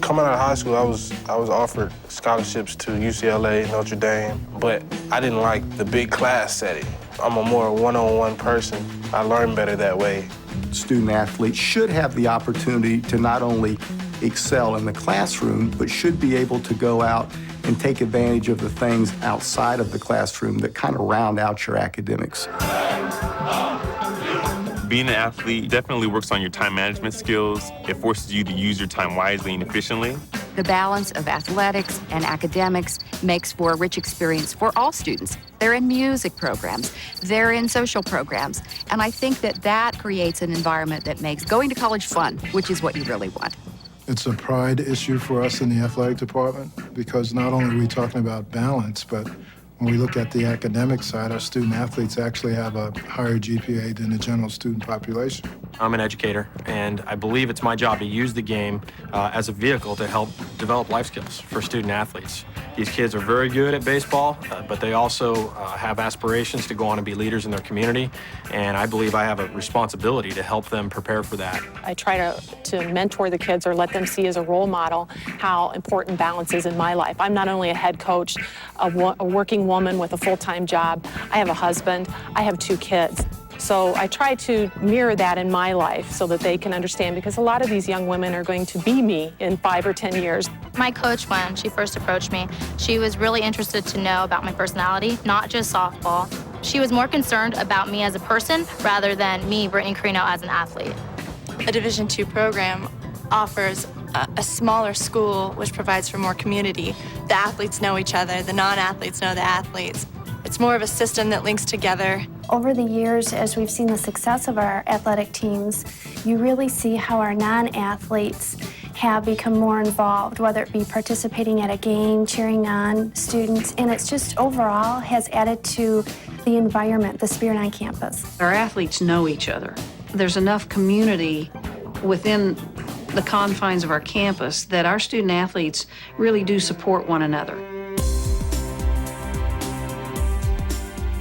Speaker 13: Coming out of high school, I was offered scholarships to UCLA, Notre Dame, but I didn't like the big class setting. I'm a more one-on-one person. I learn better that way.
Speaker 10: Student athletes should have the opportunity to not only excel in the classroom, but should be able to go out and take advantage of the things outside of the classroom that kind of round out your academics.
Speaker 14: Being an athlete definitely works on your time management skills. It forces you to use your time wisely and efficiently.
Speaker 6: The balance of athletics and academics makes for a rich experience for all students. They're in music programs, they're in social programs, and I think that that creates an environment that makes going to college fun, which is what you really want.
Speaker 15: It's a pride issue for us in the athletic department because not only are we talking about balance, but when we look at the academic side, our student athletes actually have a higher GPA than the general student population.
Speaker 16: I'm an educator, and I believe it's my job to use the game as a vehicle to help develop life skills for student athletes. These kids are very good at baseball, but they also have aspirations to go on and be leaders in their community, and I believe I have a responsibility to help them prepare for that.
Speaker 3: I try to mentor the kids or let them see as a role model how important balance is in my life. I'm not only a head coach, a working woman with a full-time job. I have a husband. I have 2 kids. So I try to mirror that in my life so that they can understand, because a lot of these young women are going to be me in 5 or 10 years.
Speaker 8: My coach, when she first approached me, she was really interested to know about my personality, not just softball. She was more concerned about me as a person rather than me, Brittany Carino, as an athlete.
Speaker 4: A Division II program offers a smaller school, which provides for more community. The athletes know each other, the non-athletes know the athletes. It's more of a system that links together.
Speaker 17: Over the years, as we've seen the success of our athletic teams, you really see how our non-athletes have become more involved, whether it be participating at a game, cheering on students, and it's just overall has added to the environment, the spirit on campus.
Speaker 18: Our athletes know each other. There's enough community within the confines of our campus that our student athletes really do support one another.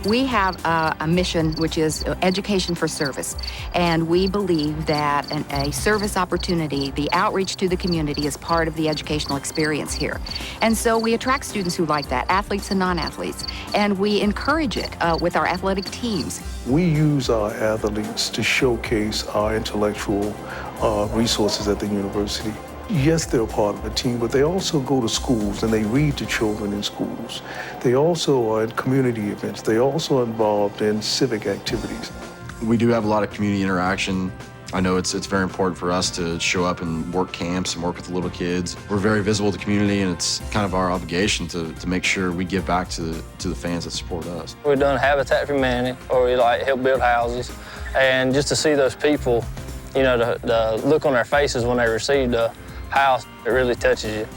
Speaker 6: We have a mission, which is education for service, and we believe that a service opportunity, the outreach to the community, is part of the educational experience here. And so we attract students who like that, athletes and non-athletes, and we encourage it with our athletic teams.
Speaker 19: We use our athletes to showcase our intellectual resources at the university. Yes, they're part of a team, but they also go to schools and they read to children in schools. They also are in community events. They also are involved in civic activities.
Speaker 20: We do have a lot of community interaction. I know it's very important for us to show up and work camps and work with the little kids. We're very visible to the community, and it's kind of our obligation to make sure we give back to the fans that support us.
Speaker 7: We've done Habitat for Humanity, or we help build houses, and just to see those people, you know, the look on their faces when they received a house, it really touches you.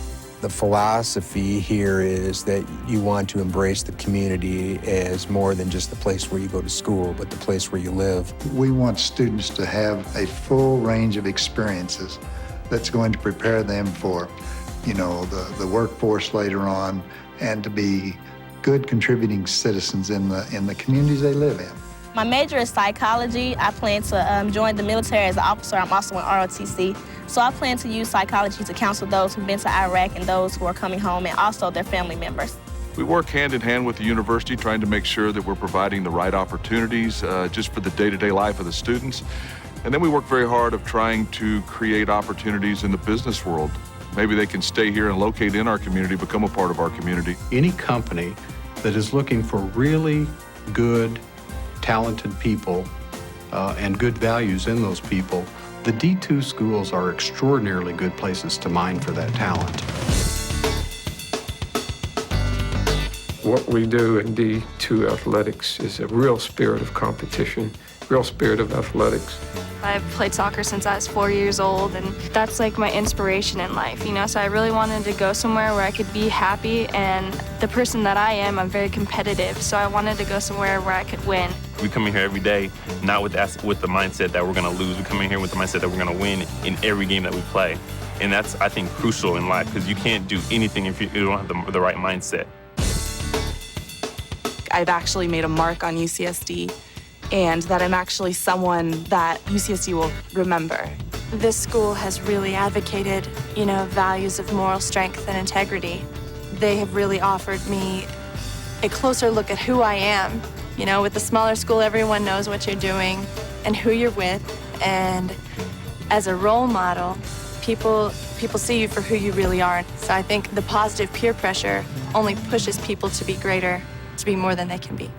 Speaker 21: The philosophy here is that you want to embrace the community as more than just the place where you go to school, but the place where you live.
Speaker 22: We want students to have a full range of experiences that's going to prepare them for, you know, the workforce later on, and to be good contributing citizens in the communities they live in.
Speaker 12: My major is psychology. I plan to join the military as an officer. I'm also in ROTC. So I plan to use psychology to counsel those who've been to Iraq and those who are coming home, and also their family members.
Speaker 23: We work hand in hand with the university, trying to make sure that we're providing the right opportunities just for the day-to-day life of the students.
Speaker 21: And then we work very hard of trying to create opportunities in the business world. Maybe they can stay here and locate in our community, become a part of our community.
Speaker 1: Any company that is looking for really good, talented people and good values in those people, the D2 schools are extraordinarily good places to mine for that talent.
Speaker 2: What we do in D2 athletics is a real spirit of competition, real spirit of athletics.
Speaker 4: I've played soccer since I was 4 years old, and that's like my inspiration in life, you know, so I really wanted to go somewhere where I could be happy, and the person that I am, I'm very competitive, so I wanted to go somewhere where I could win.
Speaker 14: We come in here every day, not with the mindset that we're going to lose. We come in here with the mindset that we're going to win in every game that we play. And that's, I think, crucial in life, because you can't do anything if you don't have the right mindset.
Speaker 5: I've actually made a mark on UCSD, and that I'm actually someone that UCSD will remember.
Speaker 4: This school has really advocated, you know, values of moral strength and integrity. They have really offered me a closer look at who I am. You know, with the smaller school, everyone knows what you're doing and who you're with, and as a role model, people see you for who you really are. So I think the positive peer pressure only pushes people to be greater, to be more than they can be.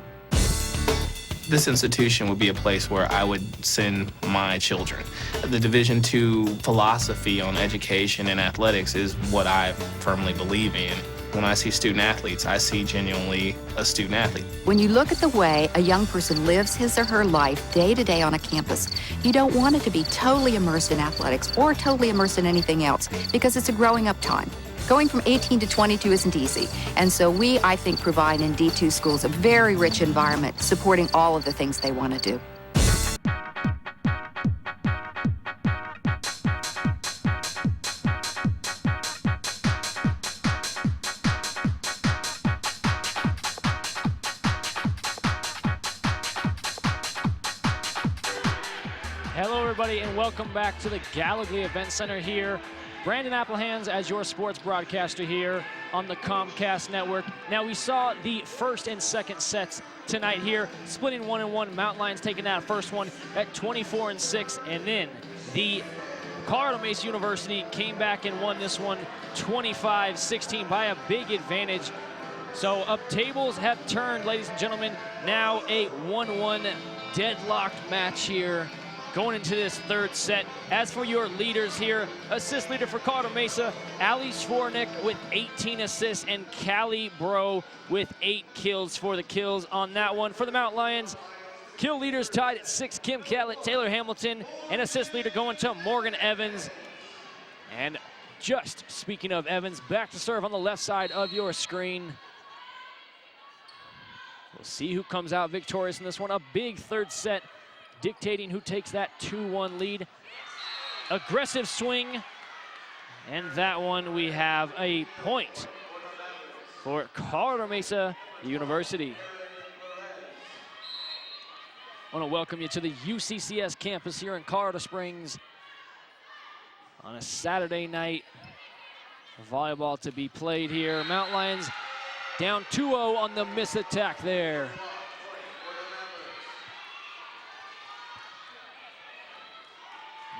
Speaker 24: This institution would be a place where I would send my children. The Division II philosophy on education and athletics is what I firmly believe in. When I see student athletes, I see genuinely a student athlete.
Speaker 6: When you look at the way a young person lives his or her life day to day on a campus, you don't want it to be totally immersed in athletics or totally immersed in anything else, because it's a growing up time. Going from 18 to 22 isn't easy. And so we, I think, provide in D2 schools a very rich environment supporting all of the things they want to do.
Speaker 25: Hello, everybody, and welcome back to the Gallagher Event Center here. Brandon Applehans as your sports broadcaster here on the Comcast Network. Now, we saw the first and second sets tonight here, splitting 1-1. Mountain Lions taking that first one at 24-6, and then the Colorado Mesa University came back and won this one 25-16 by a big advantage. So up tables have turned, ladies and gentlemen. Now a 1-1 deadlocked match here going into this third set. As for your leaders here, assist leader for Colorado Mesa, Ali Schwarnick with 18 assists, and Callie Bro with 8 kills for the kills on that one. For the Mountain Lions, kill leaders tied at 6, Kim Catlett, Taylor Hamilton, and assist leader going to Morgan Evans. And just speaking of Evans, back to serve on the left side of your screen. We'll see who comes out victorious in this one. A big third set, dictating who takes that 2-1 lead. Aggressive swing, and that one we have a point for Colorado Mesa University. I want to welcome you to the UCCS campus here in Colorado Springs on a Saturday night. Volleyball to be played here. Mountain Lions down 2-0 on the miss attack there.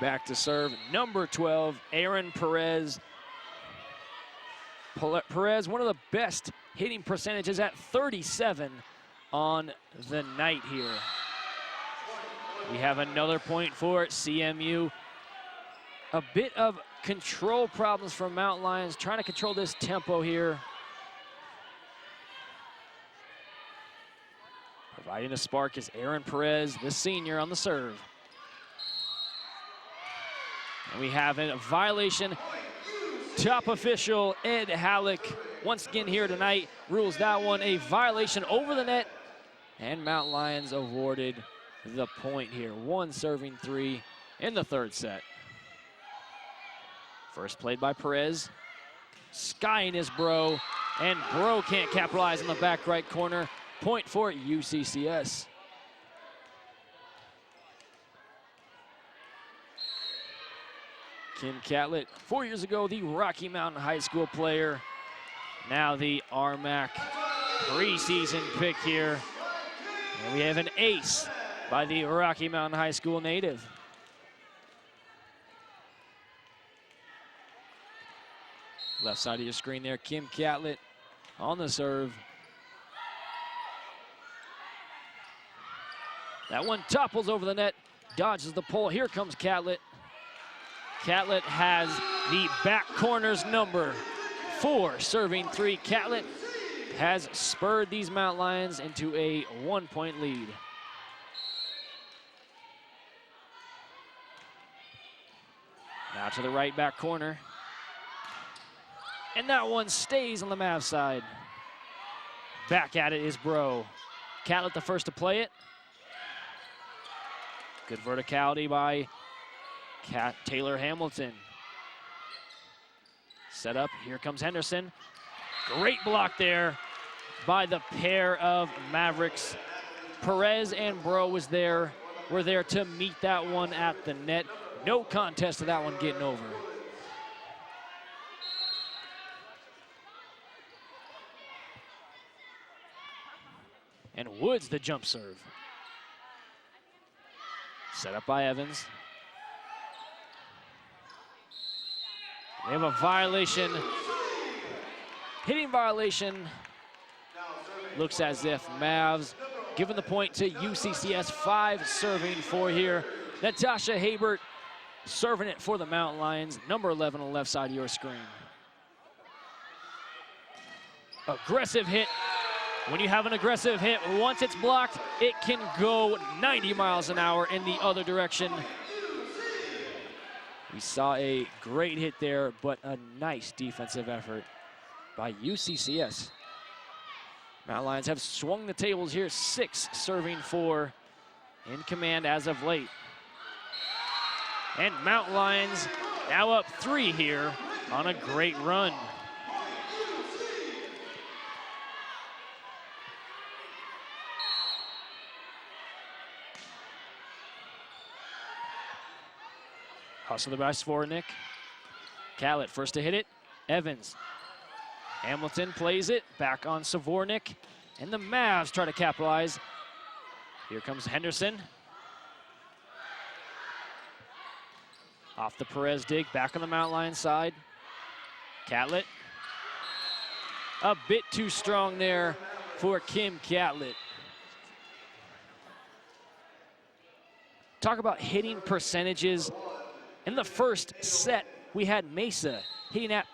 Speaker 25: Back to serve, number 12, Aaron Perez. Perez, one of the best hitting percentages at 37 on the night here. We have another point for CMU. A bit of control problems from Mountain Lions, trying to control this tempo here. Providing a spark is Aaron Perez, the senior, on the serve. And we have a violation. Top official Ed Halleck, once again here tonight, rules that one a violation over the net. And Mountain Lions awarded the point here. 1 serving 3 in the third set. First played by Perez. Skying is Bro. And Bro can't capitalize in the back right corner. Point for UCCS. Kim Catlett, 4 years ago, the Rocky Mountain High School player. Now the RMAC preseason pick here. And we have an ace by the Rocky Mountain High School native. Left side of your screen there, Kim Catlett on the serve. That one topples over the net, dodges the pole. Here comes Catlett. Catlett has the back corner's number 4, serving 3. Catlett has spurred these Mountain Lions into a 1-point lead. Now to the right back corner. And that one stays on the Mavs side. Back at it is Bro. Catlett the first to play it. Good verticality by Taylor Hamilton. Set up, here comes Henderson. Great block there by the pair of Mavericks. Perez and Bro were there to meet that one at the net. No contest to that one getting over. And Woods the jump serve. Set up by Evans. They have a violation. Hitting violation. Looks as if Mavs giving the point to UCCS. 5 serving 4 here. Natasha Habert serving it for the Mountain Lions. Number 11 on the left side of your screen. Aggressive hit. When you have an aggressive hit, once it's blocked, it can go 90 miles an hour in the other direction. We saw a great hit there, but a nice defensive effort by UCCS. Mountain Lions have swung the tables here, 6 serving 4 in command as of late. And Mountain Lions now up 3 here on a great run. Hustled by Svornik. Catlett first to hit it. Evans. Hamilton plays it. Back on Svornik. And the Mavs try to capitalize. Here comes Henderson. Off the Perez dig. Back on the Mountain Lions side. Catlett. A bit too strong there for Kim Catlett. Talk about hitting percentages. In the first set, we had Mesa hitting at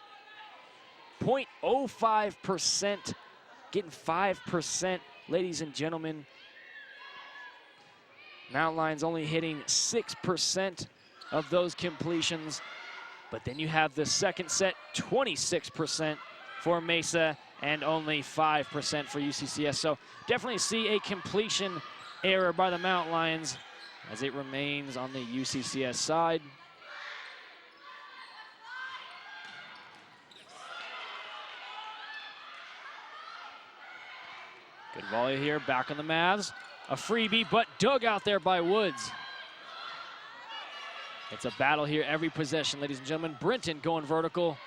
Speaker 25: 0.05%, getting 5%, ladies and gentlemen. Mountain Lions only hitting 6% of those completions. But then you have the second set, 26% for Mesa and only 5% for UCCS. So definitely see a completion error by the Mountain Lions as it remains on the UCCS side. Good volley here, back on the Mavs. A freebie, but dug out there by Woods. It's a battle here every possession, ladies and gentlemen. Brinton going vertical,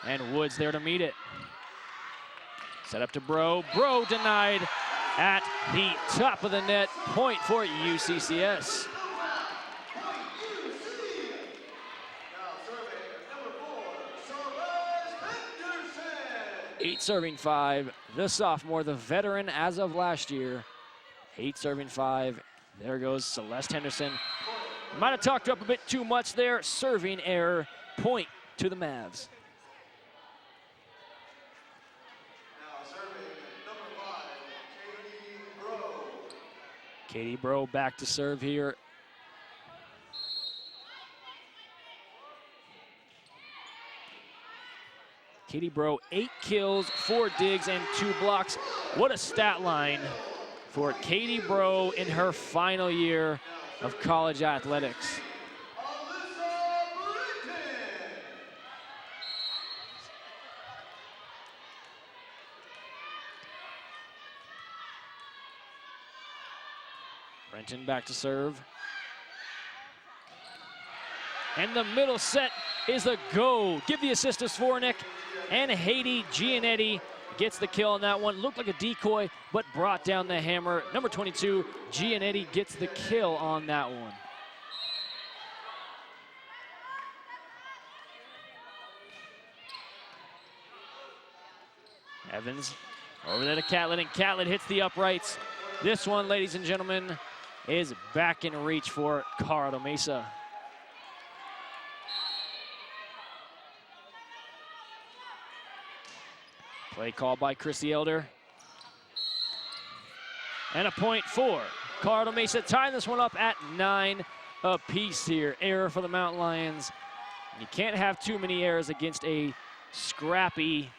Speaker 25: and Woods there to meet it. Set up to Bro. Bro denied at the top of the net. Point for UCCS. Eight serving 5, the sophomore, the veteran as of last year. 8 serving 5. There goes Celeste Henderson. Might have talked up a bit too much there. Serving error. Point to the Mavs. Katie Bro back to serve here. Katie Bro, 8 kills, 4 digs, and 2 blocks. What a stat line for Katie Bro in her final year of college athletics. Brenton back to serve. And the middle set is a go. Give the assist to Svornik. And Haiti Gianetti gets the kill on that one. Looked like a decoy, but brought down the hammer. Number 22, Gianetti gets the kill on that one. Evans over there to Catlett, and Catlett hits the uprights. This one, ladies and gentlemen, is back in reach for Colorado Mesa. Play called by Chrissy Elder. And a point for Colorado Mesa, tying this one up at 9 apiece here. Error for the Mountain Lions. You can't have too many errors against a scrappy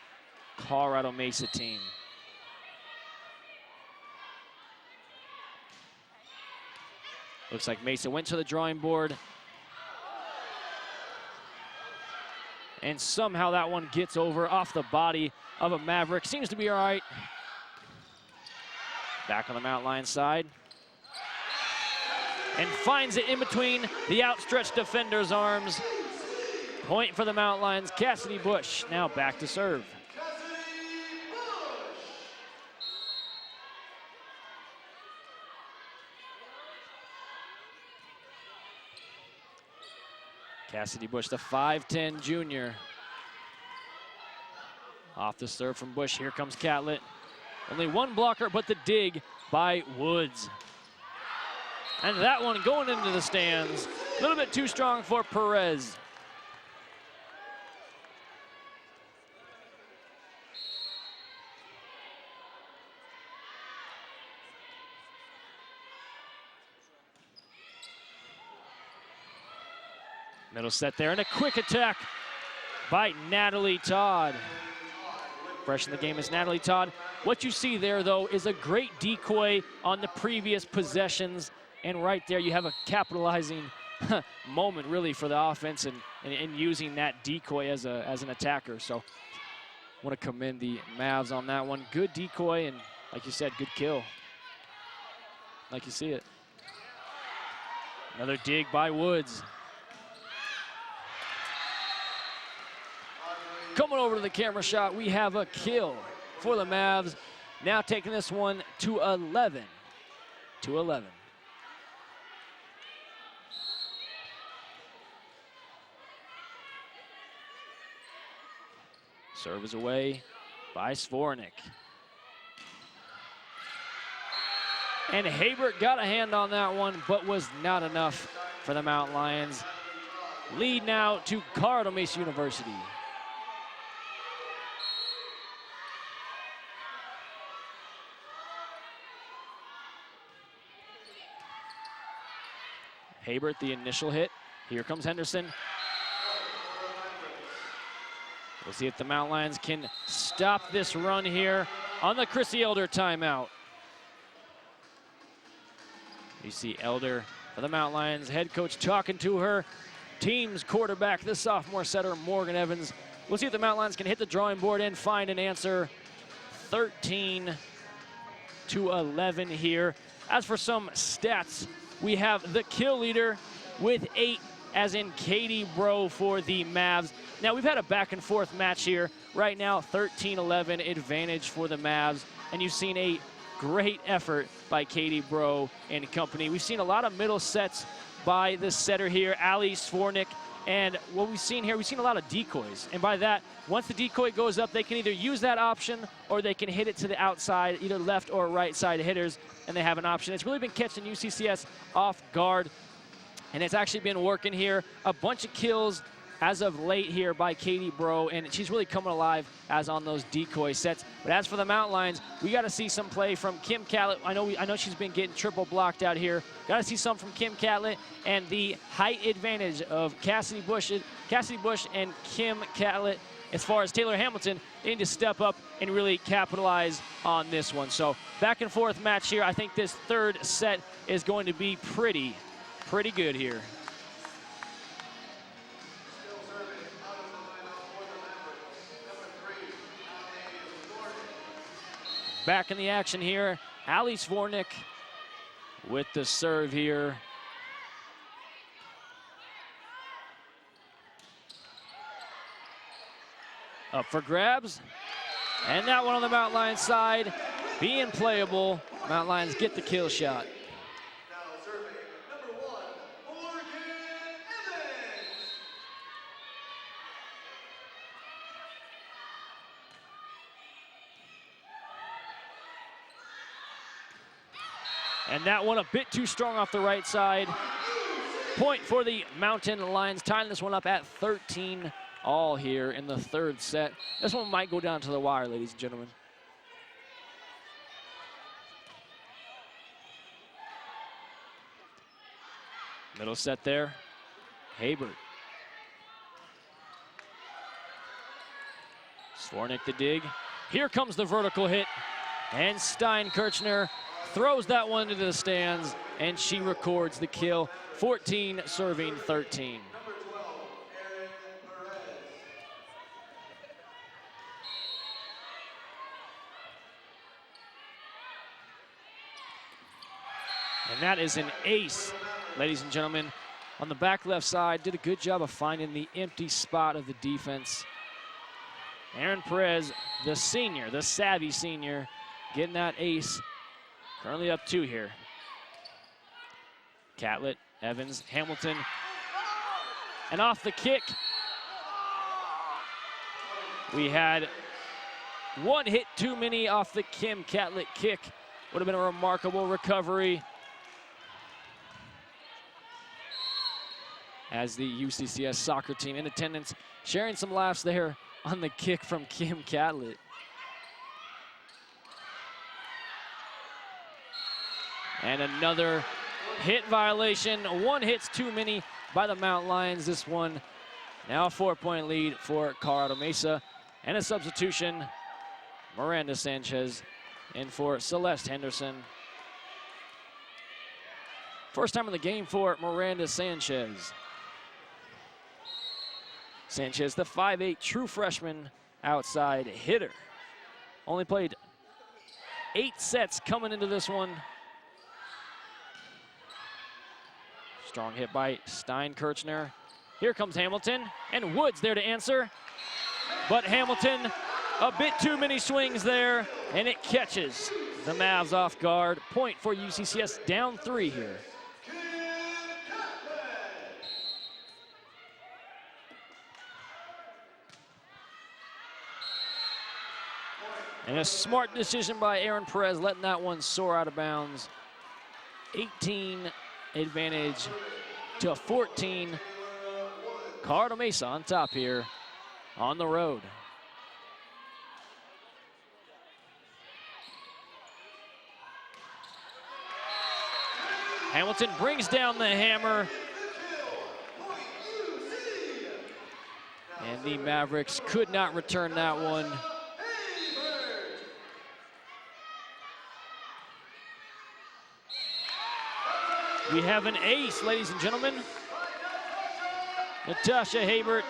Speaker 25: Colorado Mesa team. Looks like Mesa went to the drawing board. And somehow that one gets over off the body of a Maverick. Seems to be all right. Back on the Mountain Lions side. And finds it in between the outstretched defender's arms. Point for the Mountain Lions. Cassidy Bush now back to serve. Cassidy Bush, the 5'10" junior. Off the serve from Bush. Here comes Catlett. Only one blocker, but the dig by Woods. And that one going into the stands. A little bit too strong for Perez. Middle set there, and a quick attack by Natalie Todd. Fresh in the game is Natalie Todd. What you see there, though, is a great decoy on the previous possessions. And right there, you have a capitalizing moment, really, for the offense and using that decoy as an attacker. So want to commend the Mavs on that one. Good decoy, and like you said, good kill. Like you see it. Another dig by Woods. Coming over to the camera shot, we have a kill for the Mavs. Now taking this one to 11. To 11. Serve is away by Svornik. And Habert got a hand on that one, but was not enough for the Mountain Lions. Lead now to Colorado Mesa University. Habert, the initial hit. Here comes Henderson. We'll see if the Mountain Lions can stop this run here on the Chrissy Elder timeout. You see Elder for the Mountain Lions, head coach talking to her team's quarterback, the sophomore setter, Morgan Evans. We'll see if the Mountain Lions can hit the drawing board and find an answer. 13 to 11 here. As for some stats, we have the kill leader with 8, as in Katie Bro for the Mavs. Now, we've had a back and forth match here. Right now, 13-11 advantage for the Mavs. And you've seen a great effort by Katie Bro and company. We've seen a lot of middle sets by the setter here, Ali Svornik. And what we've seen here, we've seen a lot of decoys. And by that, once the decoy goes up, they can either use that option or they can hit it to the outside, either left or right side hitters, and they have an option. It's really been catching UCCS off guard, and it's actually been working here. A bunch of kills as of late here by Katie Bro, and she's really coming alive as on those decoy sets. But as for the Mountain Lions, we got to see some play from Kim Catlett. I know she's been getting triple blocked out here. Got to see some from Kim Catlett, and the height advantage of Cassidy Bush and Kim Catlett. As far as Taylor Hamilton, they need to step up and really capitalize on this one. So back and forth match here. I think this third set is going to be pretty good here. Back in the action here, Ali Svornik with the serve here. Up for grabs. And that one on the Mountain Lions side being playable. Mountain Lions get the kill shot. And that one a bit too strong off the right side. Point for the Mountain Lions, tying this one up at 13 all here in the third set. This one might go down to the wire, ladies and gentlemen. Middle set there, Habert. Swarnick the dig. Here comes the vertical hit, and Stein-Kirchner throws that one into the stands, and she records the kill. 14 serving 13. And that is an ace, ladies and gentlemen. On the back left side, did a good job of finding the empty spot of the defense. Aaron Perez, the senior, the savvy senior, getting that ace. Currently up 2 here. Catlett, Evans, Hamilton. And off the kick, we had one hit too many off the Kim Catlett kick. Would have been a remarkable recovery. As the UCCS soccer team in attendance, sharing some laughs there on the kick from Kim Catlett. And another hit violation. One hit's too many by the Mountain Lions. This one now a 4-point lead for Colorado Mesa. And a substitution, Miranda Sanchez in for Celeste Henderson. First time in the game for Miranda Sanchez. Sanchez, the 5'8" true freshman outside hitter. Only played 8 sets coming into this one. Strong hit by Stein-Kirchner. Here comes Hamilton, and Woods there to answer. But Hamilton, a bit too many swings there, and it catches the Mavs off guard. Point for UCCS, down 3 here. And a smart decision by Aaron Perez, letting that one soar out of bounds. 18 advantage to 14. Colorado Mesa on top here on the road. Hamilton brings down the hammer. And the Mavericks could not return that one. We have an ace, ladies and gentlemen. Natasha Habert,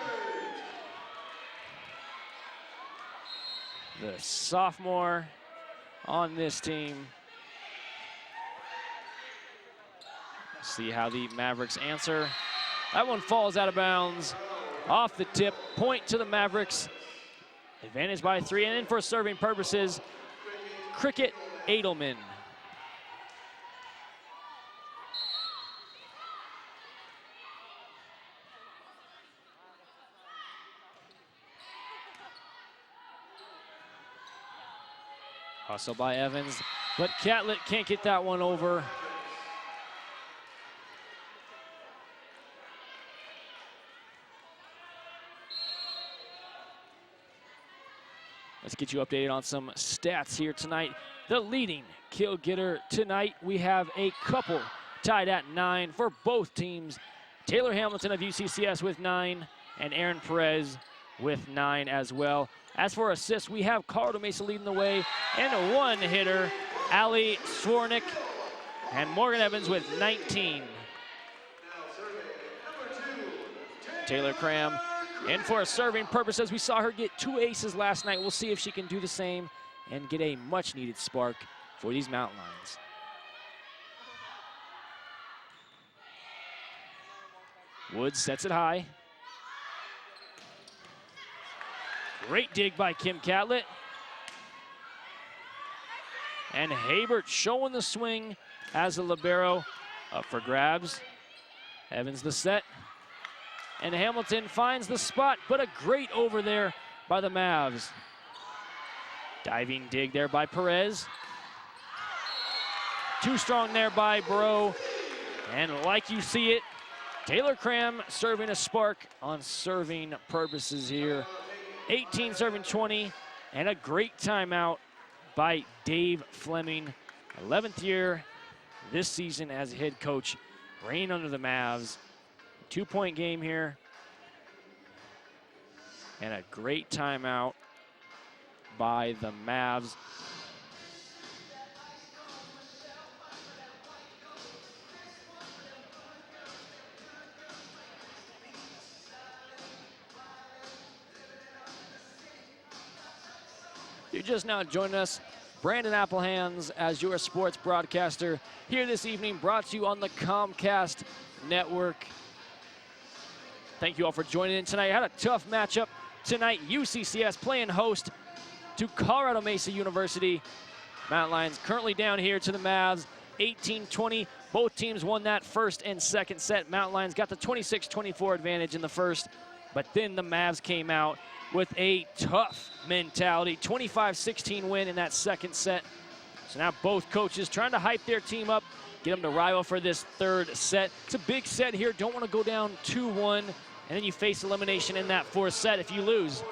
Speaker 25: the sophomore on this team. See how the Mavericks answer. That one falls out of bounds. Off the tip, point to the Mavericks. Advantage by 3, and in for serving purposes, Cricket Edelman. Hustle by Evans, but Catlett can't get that one over. Let's get you updated on some stats here tonight. The leading kill getter tonight, we have a couple tied at 9 for both teams. Taylor Hamilton of UCCS with 9, and Aaron Perez with 9 as well. As for assists, we have Colorado Mesa leading the way, and a one-hitter, Ali Swarnick, and Morgan Evans with 19. Taylor Cram in for a serving purposes. We saw her get 2 aces last night. We'll see if she can do the same and get a much-needed spark for these Mountain Lions. Woods sets it high. Great dig by Kim Catlett. And Habert showing the swing as a libero. Up for grabs. Evans the set. And Hamilton finds the spot, but a great over there by the Mavs. Diving dig there by Perez. Too strong there by Bro. And like you see it, Taylor Cram serving a spark on serving purposes here. 18 serving 20, and a great timeout by Dave Fleming. 11th year this season as head coach, reigning under the Mavs. 2-point game here. And a great timeout by the Mavs. You're just now joining us, Brandon Applehans as your sports broadcaster here this evening, brought to you on the Comcast Network. Thank you all for joining in tonight. I had a tough matchup tonight. UCCS playing host to Colorado Mesa University. Mountain Lions currently down here to the Mavs, 18-20. Both teams won that first and second set. Mountain Lions got the 26-24 advantage in the first, but then the Mavs came out with a tough mentality. 25-16 win in that second set. So now both coaches trying to hype their team up, get them to rival for this third set. It's a big set here. Don't want to go down 2-1, and then you face elimination in that fourth set if you lose.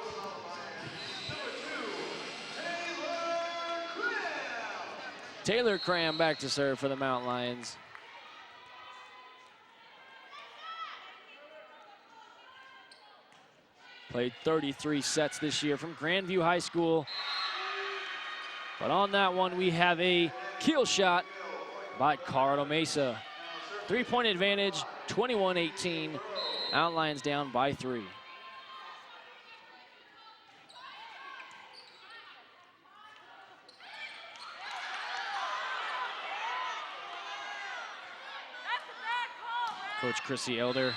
Speaker 25: Taylor Cram back to serve for the Mountain Lions. Played 33 sets this year from Grandview High School. But on that one, we have a kill shot by Colorado Mesa. 3-point advantage, 21-18. Mountain Lions down by 3. Coach Chrissy Elder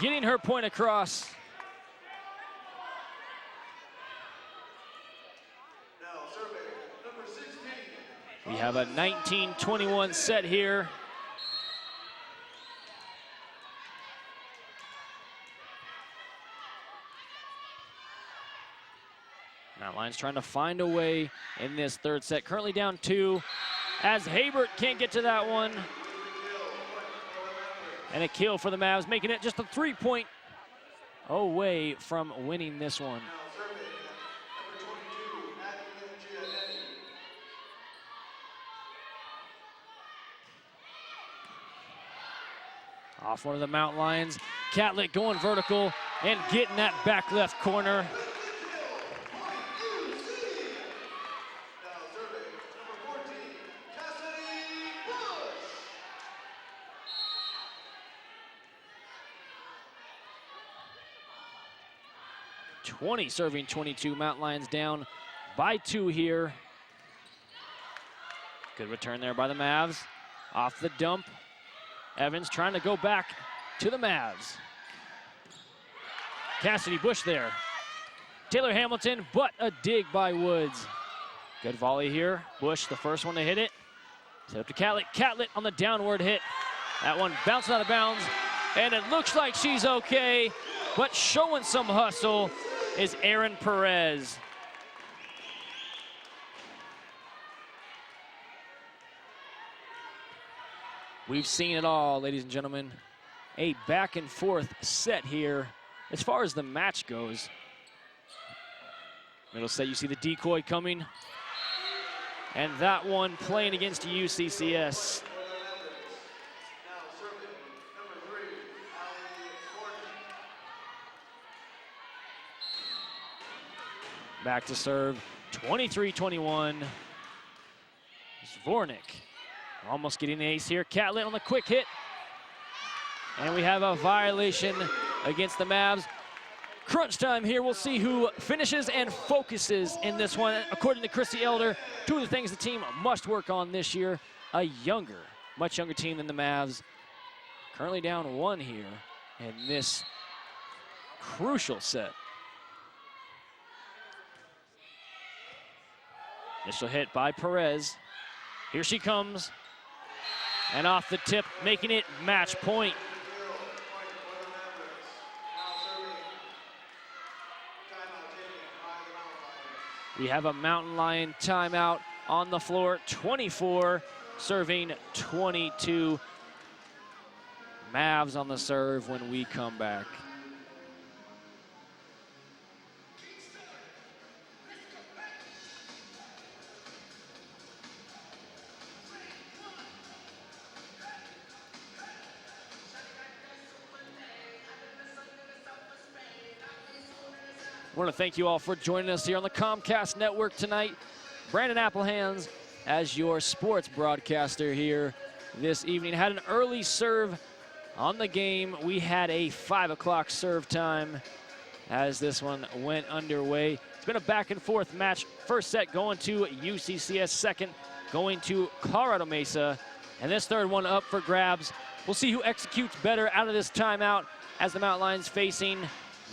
Speaker 25: getting her point across. We have a 19-21 set here. Mountain Lions trying to find a way in this third set. Currently down 2 as Habert can't get to that one. And a kill for the Mavs, making it just a 3-point away from winning this one. Off one of the Mountain Lions. Catlett going vertical and getting that back left corner. Serving 22, Mountain Lions down by 2 here. Good return there by the Mavs. Off the dump. Evans trying to go back to the Mavs. Cassidy Bush there. Taylor Hamilton, but a dig by Woods. Good volley here. Bush, the first one to hit it. Set up to Catlett. Catlett on the downward hit. That one bounced out of bounds, and it looks like she's okay, but showing some hustle is Aaron Perez. We've seen it all, ladies and gentlemen. A back and forth set here as far as the match goes. Middle set, you see the decoy coming. And that one playing against UCCS. Back to serve, 23-21. Zvornik almost getting an ace here. Catlett on the quick hit. And we have a violation against the Mavs. Crunch time here. We'll see who finishes and focuses in this one. According to Chrissy Elder, 2 of the things the team must work on this year. A younger, much younger team than the Mavs. Currently down 1 here in this crucial set. Initial hit by Perez. Here she comes. And off the tip, making it match point. We have a Mountain Lion timeout on the floor. 24 serving 22. Mavs on the serve when we come back. I want to thank you all for joining us here on the Comcast Network tonight. Brandon Applehans as your sports broadcaster here this evening. Had an early serve on the game. We had a 5 o'clock serve time as this one went underway. It's been a back and forth match. First set going to UCCS, second going to Colorado Mesa. And this third one up for grabs. We'll see who executes better out of this timeout as the Mountain Lions facing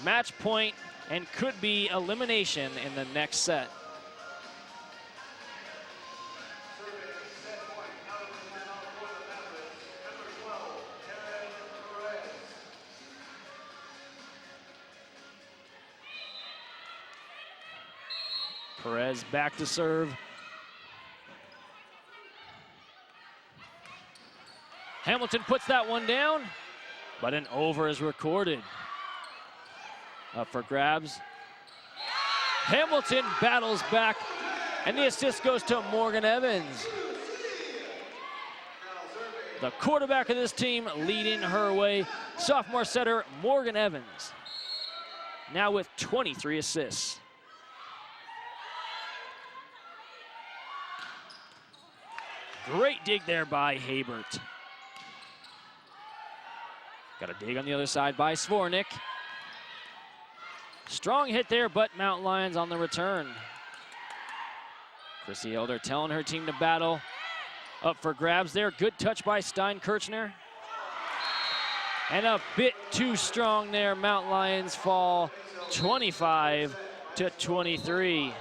Speaker 25: match point and could be elimination in the next set. Perez back to serve. Hamilton puts that one down, but an over is recorded. Up for grabs. Hamilton battles back, and the assist goes to Morgan Evans. The quarterback of this team leading her way, sophomore setter Morgan Evans, now with 23 assists. Great dig there by Habert. Got a dig on the other side by Svornik. Strong hit there, but Mountain Lions on the return. Chrissy Elder telling her team to battle. Up for grabs there. Good touch by Stein Kirchner. And a bit too strong there. Mountain Lions fall 25-23.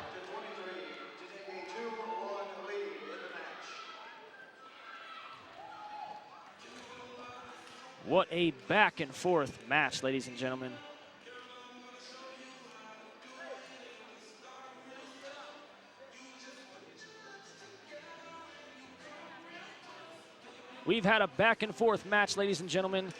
Speaker 25: What a back and forth match, ladies and gentlemen. We've had a back and forth match, ladies and gentlemen,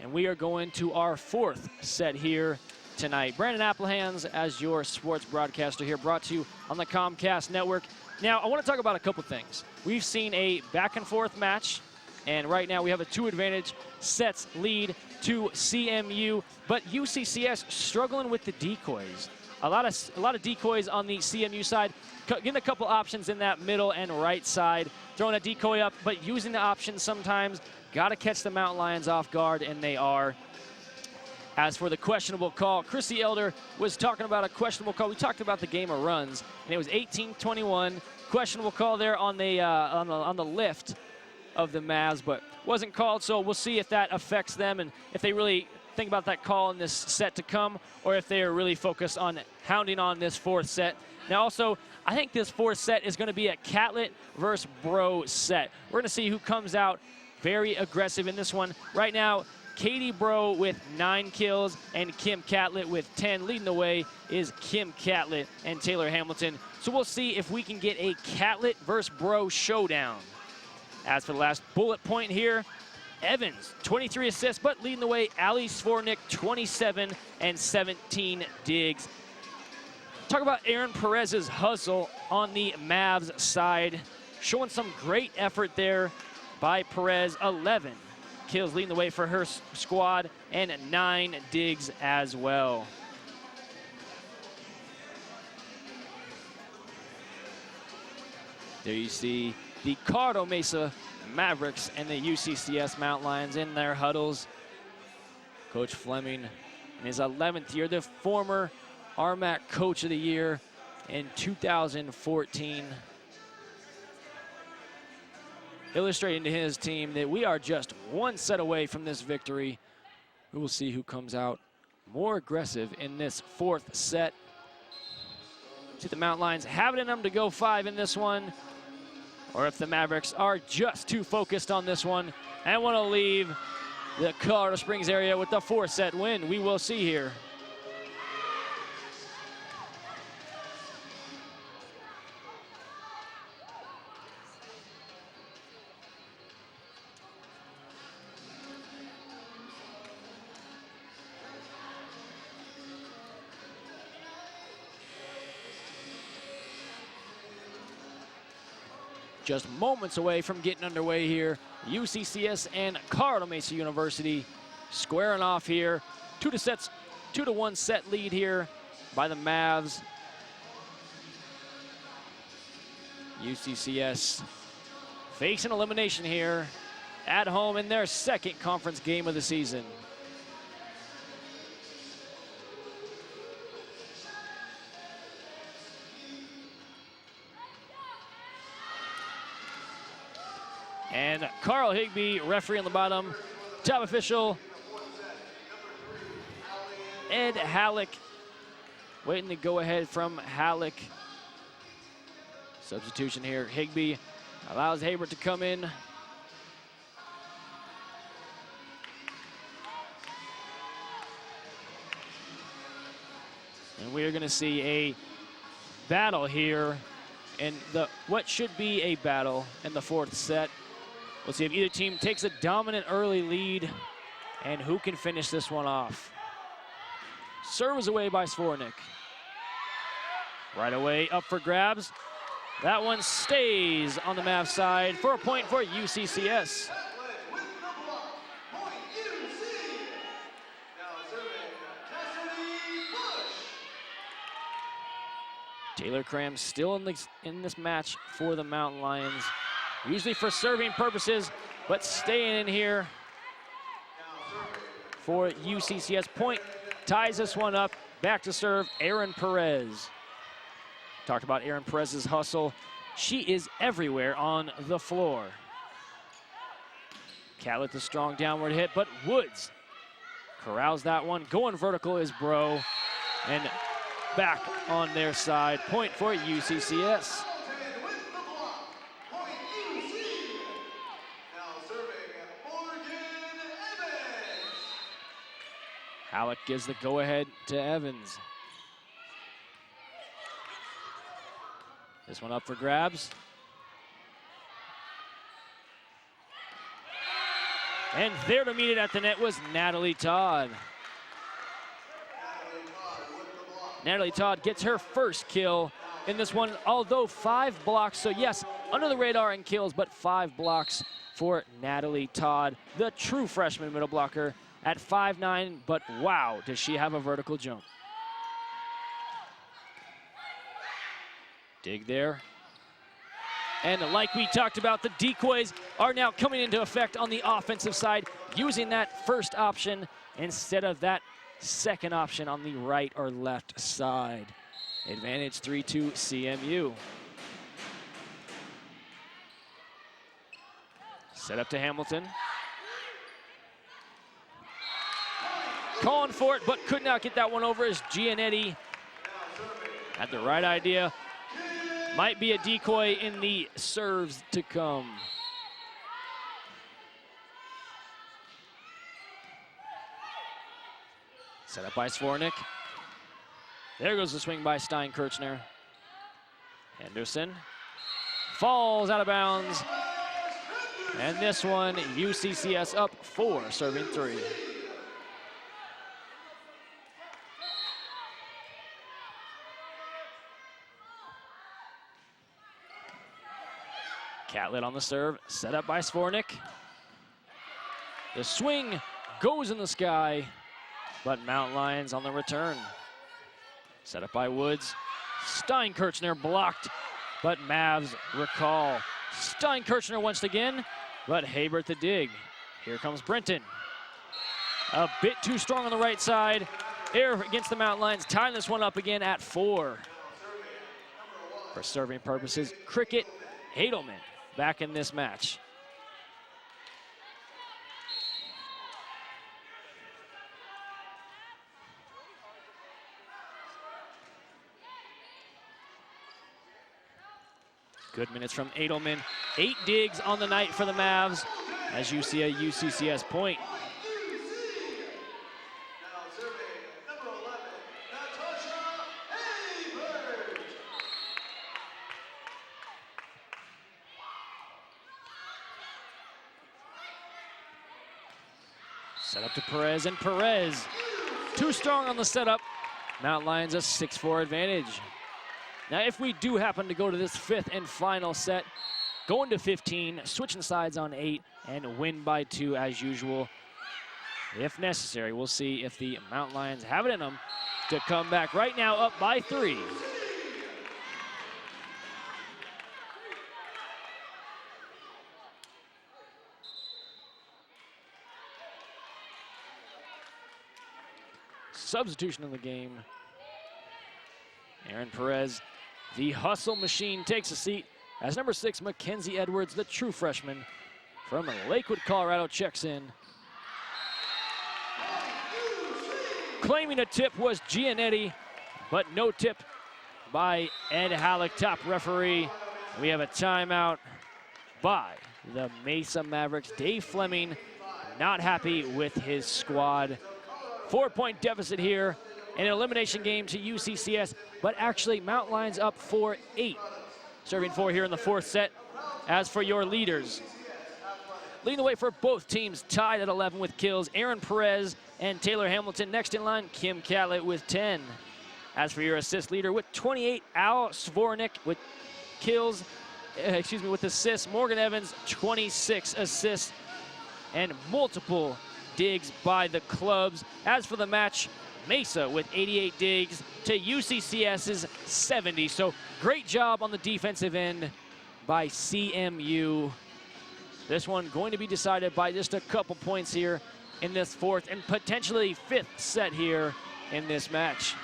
Speaker 25: and we are going to our fourth set here tonight. Brandon Applehans as your sports broadcaster here, brought to you on the Comcast Network. Now, I want to talk about a couple things. We've seen a back and forth match, and right now we have a 2-advantage sets lead to CMU, but UCCS struggling with the decoys. A lot of decoys on the CMU side, getting a couple options in that middle and right side, throwing a decoy up, but using the options sometimes. Got to catch the Mountain Lions off guard, and they are. As for the questionable call, Chrissy Elder was talking about a questionable call. We talked about the game of runs, and it was 18-21. Questionable call there on the lift of the Mavs, but wasn't called, so we'll see if that affects them and if they really think about that call in this set to come, or if they are really focused on hounding on this fourth set. Now also, I think this fourth set is going to be a Catlett versus Bro set. We're going to see who comes out very aggressive in this one. Right now, Katie Bro with 9 kills and Kim Catlett with 10. Leading the way is Kim Catlett and Taylor Hamilton. So we'll see if we can get a Catlett versus Bro showdown. As for the last bullet point here, Evans, 23 assists, but leading the way, Ali Svornik, 27 and 17 digs. Talk about Aaron Perez's hustle on the Mavs side. Showing some great effort there by Perez. 11 kills leading the way for her squad, and 9 digs as well. There you see the Colorado Mesa Mavericks and the UCCS Mountain Lions in their huddles. Coach Fleming in his 11th year, the former RMAC Coach of the Year in 2014. Illustrating to his team that we are just one set away from this victory. We will see who comes out more aggressive in this fourth set. See the Mountain Lions have it in them to go 5 in this one, or if the Mavericks are just too focused on this one and want to leave the Colorado Springs area with the 4-set win. We will see here. just moments away from getting underway here. UCCS and Colorado Mesa University squaring off here. 2-1 set lead here by the Mavs. UCCS facing elimination here at home in their second conference game of the season. And Carl Higbee, referee on the bottom. Top official, Ed Halleck. Waiting to go ahead from Halleck. Substitution here. Higbee allows Haber to come in. And we are going to see a battle here in what should be a battle in the fourth set. We'll see if either team takes a dominant early lead and who can finish this one off. Serve is away by Svornik. Right away, up for grabs. That one stays on the Mavs side for a point for UCCS. Taylor Cram still in this match for the Mountain Lions. Usually for serving purposes, but staying in here for UCCS. Point ties this one up. Back to serve, Aaron Perez. Talked about Aaron Perez's hustle. She is everywhere on the floor. Catlett the strong downward hit, but Woods corrals that one. Going vertical is Bro, and back on their side. Point for UCCS. Halleck gives the go-ahead to Evans. This one up for grabs. And there to meet it at the net was Natalie Todd. Natalie Todd gets her first kill in this one, although 5 blocks. So yes, under the radar in kills, but 5 blocks for Natalie Todd, the true freshman middle blocker at 5'9", but wow, does she have a vertical jump. Dig there. And like we talked about, the decoys are now coming into effect on the offensive side, using that first option instead of that second option on the right or left side. Advantage 3-2 CMU. Set up to Hamilton. Calling for it, but could not get that one over as Gianetti had the right idea. Might be a decoy in the serves to come. Set up by Svornik. There goes the swing by Stein-Kirchner. Henderson falls out of bounds. And this one, UCCS up 4, serving 3. Catlett on the serve, set up by Svornik. The swing goes in the sky, but Mountain Lions on the return. Set up by Woods. Stein-Kirchner blocked, but Mavs recall. Stein-Kirchner once again, but Habert the dig. Here comes Brenton. A bit too strong on the right side. Air against the Mountain Lions, tying this one up again at 4. For serving purposes, Cricket Hadelman back in this match. Good minutes from Edelman. 8 digs on the night for the Mavs as you see a UCCS point. Set up to Perez, and Perez too strong on the setup. Mountain Lions a 6-4 advantage. Now, if we do happen to go to this 5th and final set, going to 15, switching sides on 8, and win by 2 as usual. If necessary, we'll see if the Mountain Lions have it in them to come back. Right now up by 3. Substitution in the game. Aaron Perez, the hustle machine, takes a seat as number 6, Mackenzie Edwards, the true freshman from Lakewood, Colorado, checks in. Claiming a tip was Giannetti, but no tip by Ed Halleck, top referee. We have a timeout by the Mesa Mavericks. Dave Fleming not happy with his squad. 4-point deficit here, an elimination game to UCCS, but actually Mountain Lions up 4-8. Serving 4 here in the 4th set. As for your leaders, leading the way for both teams, tied at 11 with kills, Aaron Perez and Taylor Hamilton. Next in line, Kim Catlett with 10. As for your assist leader with 28, Al Svornik with kills, with assists. Morgan Evans, 26 assists and multiple digs by the clubs. As for the match, Mesa with 88 digs to UCCS's 70. So great job on the defensive end by CMU. This one going to be decided by just a couple points here in this 4th and potentially 5th set here in this match.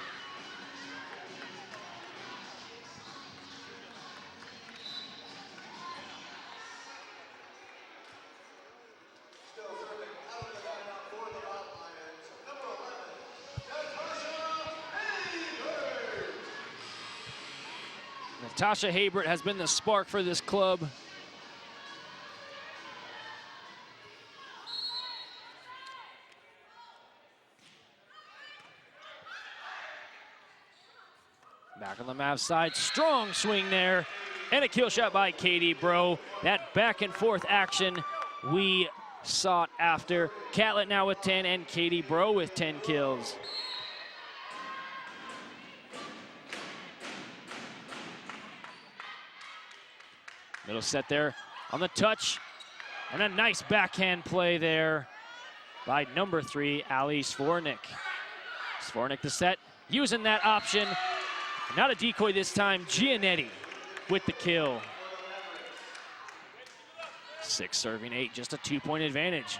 Speaker 25: Natasha Habert has been the spark for this club. Back on the Mavs side, strong swing there, and a kill shot by Katie Bro. That back and forth action we sought after. Catlett now with 10 and Katie Bro with 10 kills. Middle set there on the touch, and a nice backhand play there by number 3, Ali Svornik. Svornik the set, using that option. Not a decoy this time, Giannetti with the kill. 6 serving 8, just a 2-point advantage.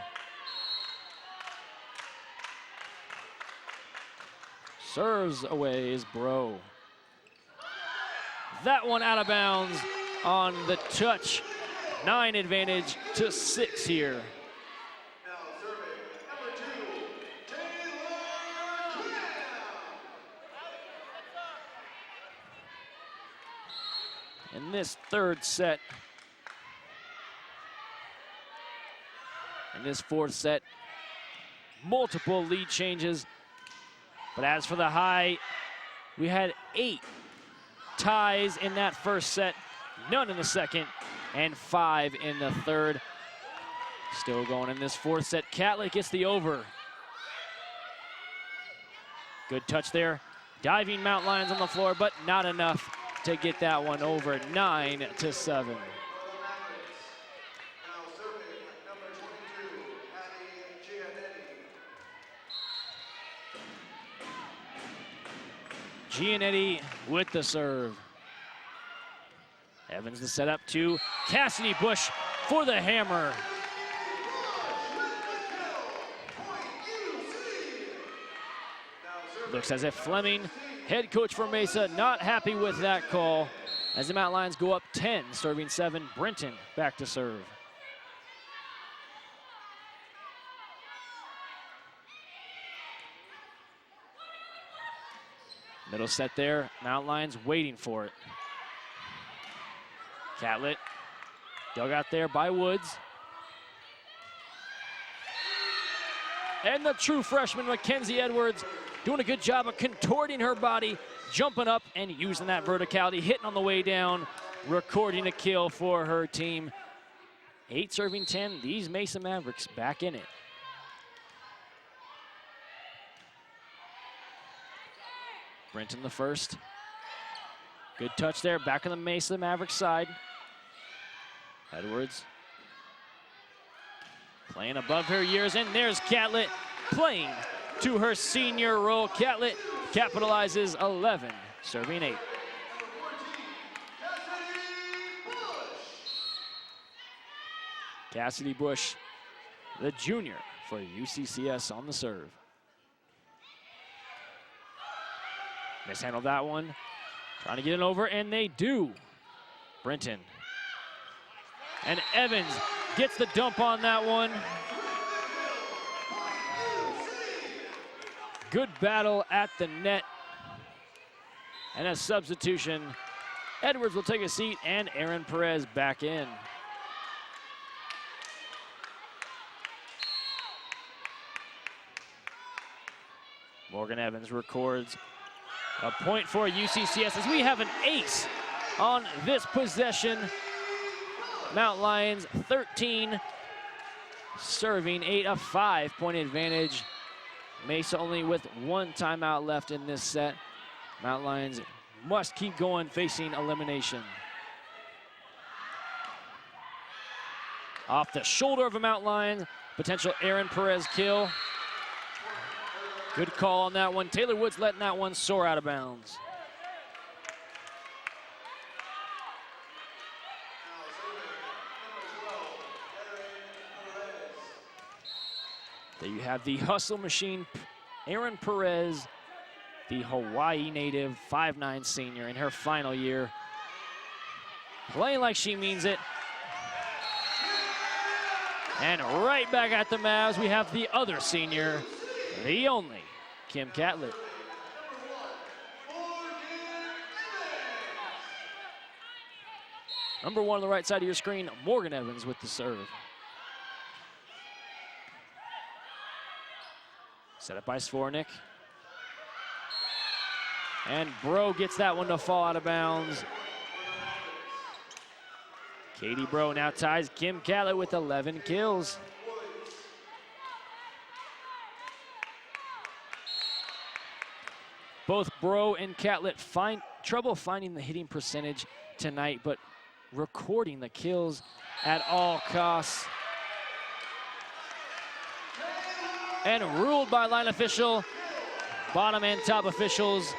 Speaker 25: Serves away is Bro. That one out of bounds on the touch. 9 advantage to 6 here. In this 3rd set, in this 4th set, multiple lead changes. But as for the high, we had 8 ties in that 1st set, none in the 2nd, and 5 in the 3rd. Still going in this 4th set. Catlett gets the over. Good touch there. Diving Mountain Lions on the floor, but not enough to get that one over. 9-7. Giannetti with the serve. Evans the setup to Cassidy Bush for the hammer. Looks as if Fleming, head coach for Mesa, not happy with that call as the Mountain Lions go up 10, serving 7. Brenton back to serve. Middle set there, Mountain Lions waiting for it. Catlett dug out there by Woods. And the true freshman, Mackenzie Edwards, doing a good job of contorting her body, jumping up and using that verticality, hitting on the way down, recording a kill for her team. 8 serving 10, these Mesa Mavericks back in it. Brenton the first. Good touch there, back on the Mesa Mavericks side. Edwards playing above her years, and there's Catlett playing to her senior role. Catlett capitalizes 11, serving 8. Cassidy Bush, the junior for UCCS on the serve. Mishandled that one, trying to get it over, and they do. Brenton. And Evans gets the dump on that one. Good battle at the net. And a substitution. Edwards will take a seat, and Aaron Perez back in. Morgan Evans records a point for UCCS as we have an ace on this possession. Mount Lions 13, serving 8, a 5-point advantage. Mesa only with 1 timeout left in this set. Mount Lions must keep going, facing elimination. Off the shoulder of a Mount Lion, potential Aaron Perez kill. Good call on that one. Taylor Woods letting that one soar out of bounds. There you have the hustle machine, Aaron Perez, the Hawaii native, 5'9" senior in her final year. Playing like she means it. And right back at the Mavs, we have the other senior, the only Kim Catlett. Number 1 on the right side of your screen, Morgan Evans with the serve. Set up by Svornik. And Bro gets that one to fall out of bounds. Katie Bro now ties Kim Catlett with 11 kills. Both Bro and Catlett find trouble finding the hitting percentage tonight, but recording the kills at all costs. And ruled by line official, bottom and top officials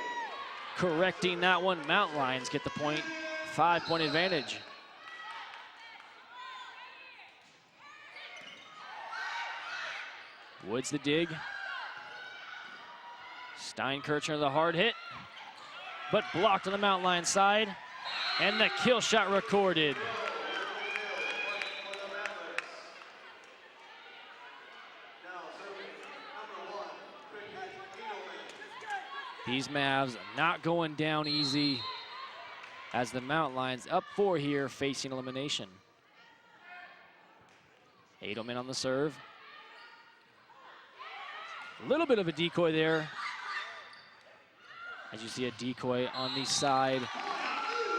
Speaker 25: correcting that one. Mount Lions get the point, 5-point advantage. Woods the dig. Steinkirchner the hard hit, but blocked on the Mount Lions side, and the kill shot recorded. These Mavs not going down easy as the Mount Lions up 4 here, facing elimination. Edelman on the serve. A little bit of a decoy there. As you see a decoy on the side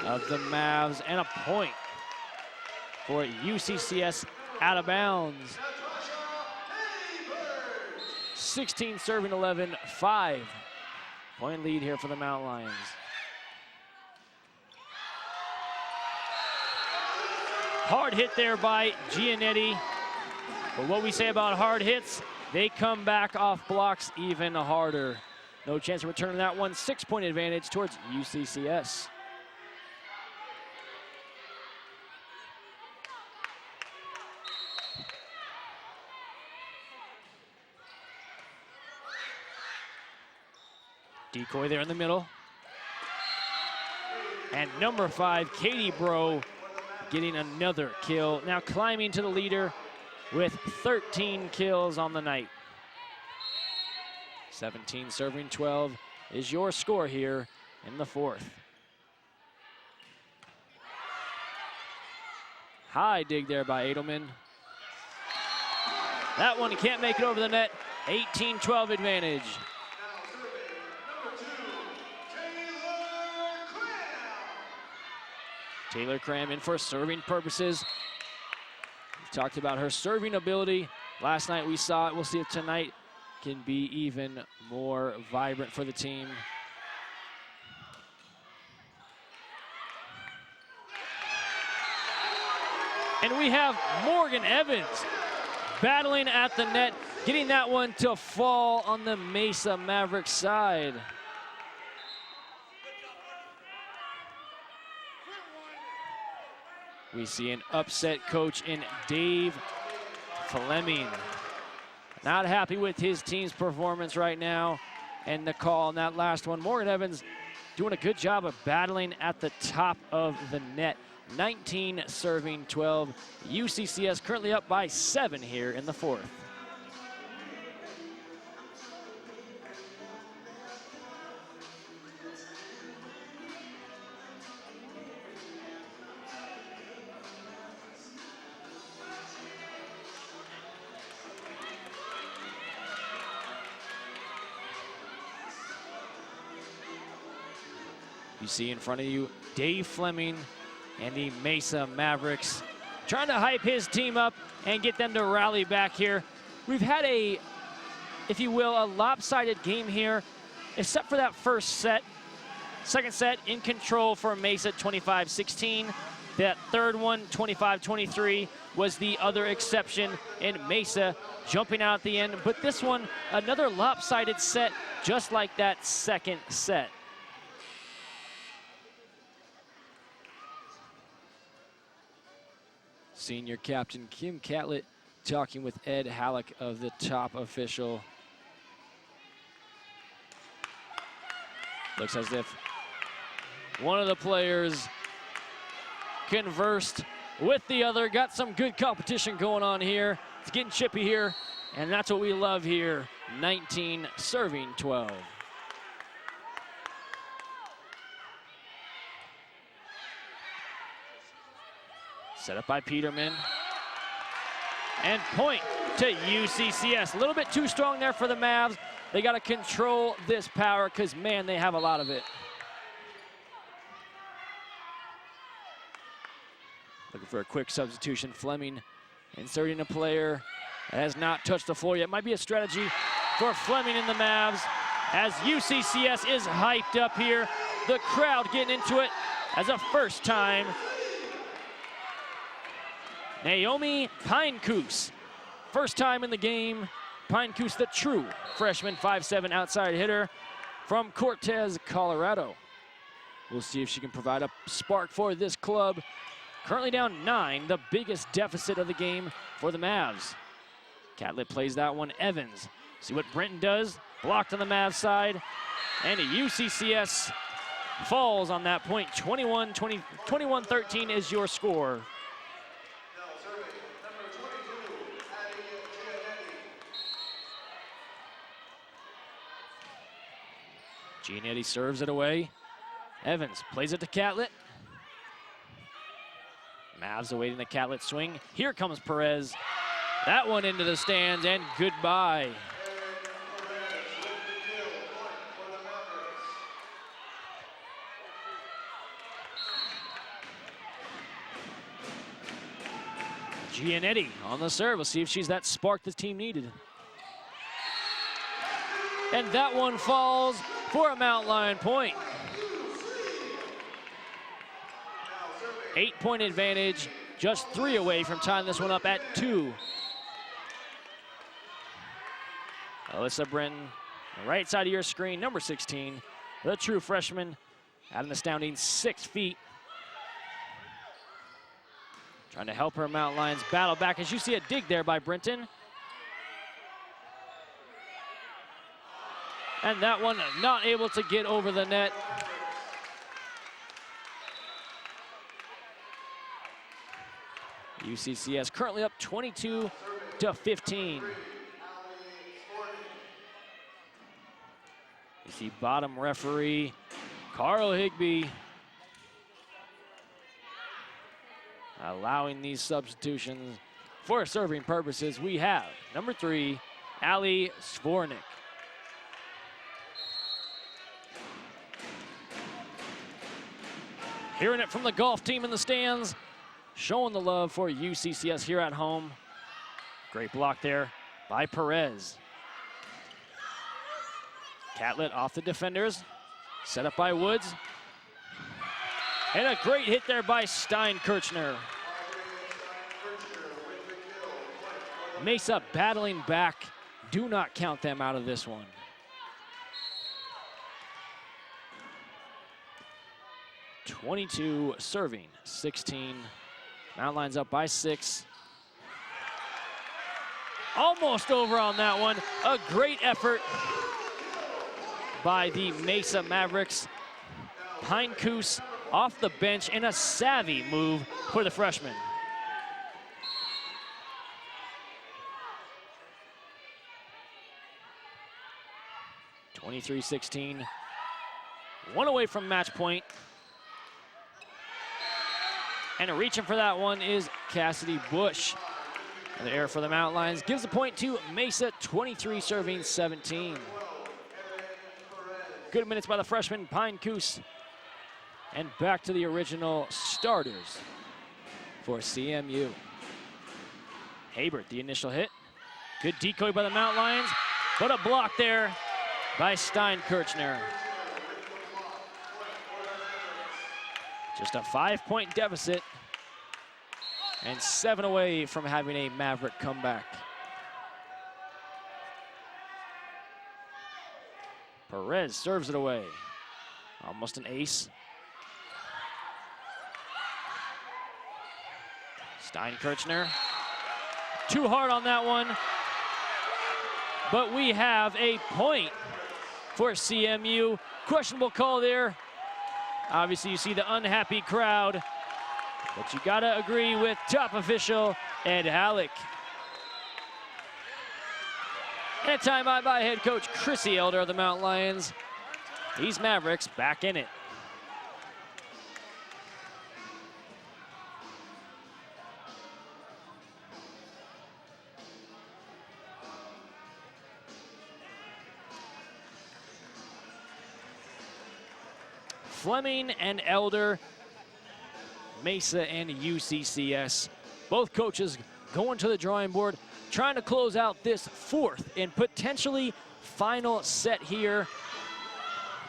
Speaker 25: of the Mavs, and a point for UCCS out of bounds. 16 serving 11, 5-point lead here for the Mount Lions. Hard hit there by Giannetti. But what we say about hard hits, they come back off blocks even harder. No chance of returning that one. 6-point advantage towards UCCS. Decoy there in the middle. And number 5, Katie Bro, getting another kill. Now climbing to the leader with 13 kills on the night. 17 serving 12 is your score here in the 4th. High dig there by Edelman. That one can't make it over the net. 18-12 advantage. Taylor Cram in for serving purposes. We've talked about her serving ability. Last night we saw it. We'll see if tonight can be even more vibrant for the team. And we have Morgan Evans battling at the net, getting that one to fall on the Mesa Mavericks side. We see an upset coach in Dave Fleming. Not happy with his team's performance right now. And the call on that last one, Morgan Evans doing a good job of battling at the top of the net. 19 serving 12. UCCS currently up by 7 here in the fourth. You see in front of you Dave Fleming and the Mesa Mavericks trying to hype his team up and get them to rally back here. We've had a, if you will, a lopsided game here, except for that first set. Second set in control for Mesa, 25-16. That third one, 25-23, was the other exception in Mesa jumping out at the end. But this one, another lopsided set, just like that second set. Senior captain Kim Catlett talking with Ed Halleck of the top official. Looks as if one of the players conversed with the other. Got some good competition going on here. It's getting chippy here, and that's what we love here. 19 serving 12. Set up by Peterman. And point to UCCS. A little bit too strong there for the Mavs. They got to control this power because, man, they have a lot of it. Looking for a quick substitution. Fleming inserting a player that has not touched the floor yet. Might be a strategy for Fleming and the Mavs as UCCS is hyped up here. The crowd getting into it as a first time. Naomi Pinecoos, first time in the game. Pinecoos, the true freshman 5'7" outside hitter from Cortez, Colorado. We'll see if she can provide a spark for this club. Currently down 9, the biggest deficit of the game for the Mavs. Catlett plays that one, Evans. See what Brenton does, blocked on the Mavs side. And UCCS falls on that point. 21-13 is your score. Giannetti serves it away. Evans plays it to Catlett. Mavs awaiting the Catlett swing. Here comes Perez. That one into the stands and goodbye. Giannetti on the serve. We'll see if she's that spark the team needed. And that one falls for a Mountain Lion point. 8-point advantage, just 3 away from tying this one up at 2. Alyssa Brenton, right side of your screen, number 16, the true freshman at an astounding 6 feet. Trying to help her Mountain Lions battle back as you see a dig there by Brenton. And that one not able to get over the net. UCCS currently up 22-15. You see bottom referee Carl Higbee allowing these substitutions for serving purposes. We have number 3, Ali Svornik. Hearing it from the golf team in the stands, showing the love for UCCS here at home. Great block there by Perez. Catlett off the defenders, set up by Woods. And a great hit there by Steinkirchner. Mesa battling back. Do not count them out of this one. (22) serving, 16. Mountain Lions up by 6. Almost over on that one. A great effort by the Mesa Mavericks. Pinecus off the bench and a savvy move for the freshman. (23-16). One away from match point. And reaching for that one is Cassidy Bush. And the error for the Mountain Lions gives the point to Mesa, 23 serving 17. Good minutes by the freshman Pinecus. And back to the original starters for CMU. Habert, the initial hit. Good decoy by the Mountain Lions, but a block there by Steinkirchner. Just a 5-point deficit and 7 away from having a Maverick comeback. Perez serves it away. Almost an ace. Steinkirchner. Too hard on that one. But we have a point for CMU. Questionable call there. Obviously, you see the unhappy crowd, but you gotta agree with top official Ed Halleck. And a timeout by head coach Chrissy Elder of the Mountain Lions. These Mavericks back in it. Fleming and Elder, Mesa and UCCS. Both coaches going to the drawing board, trying to close out this 4th and potentially final set here.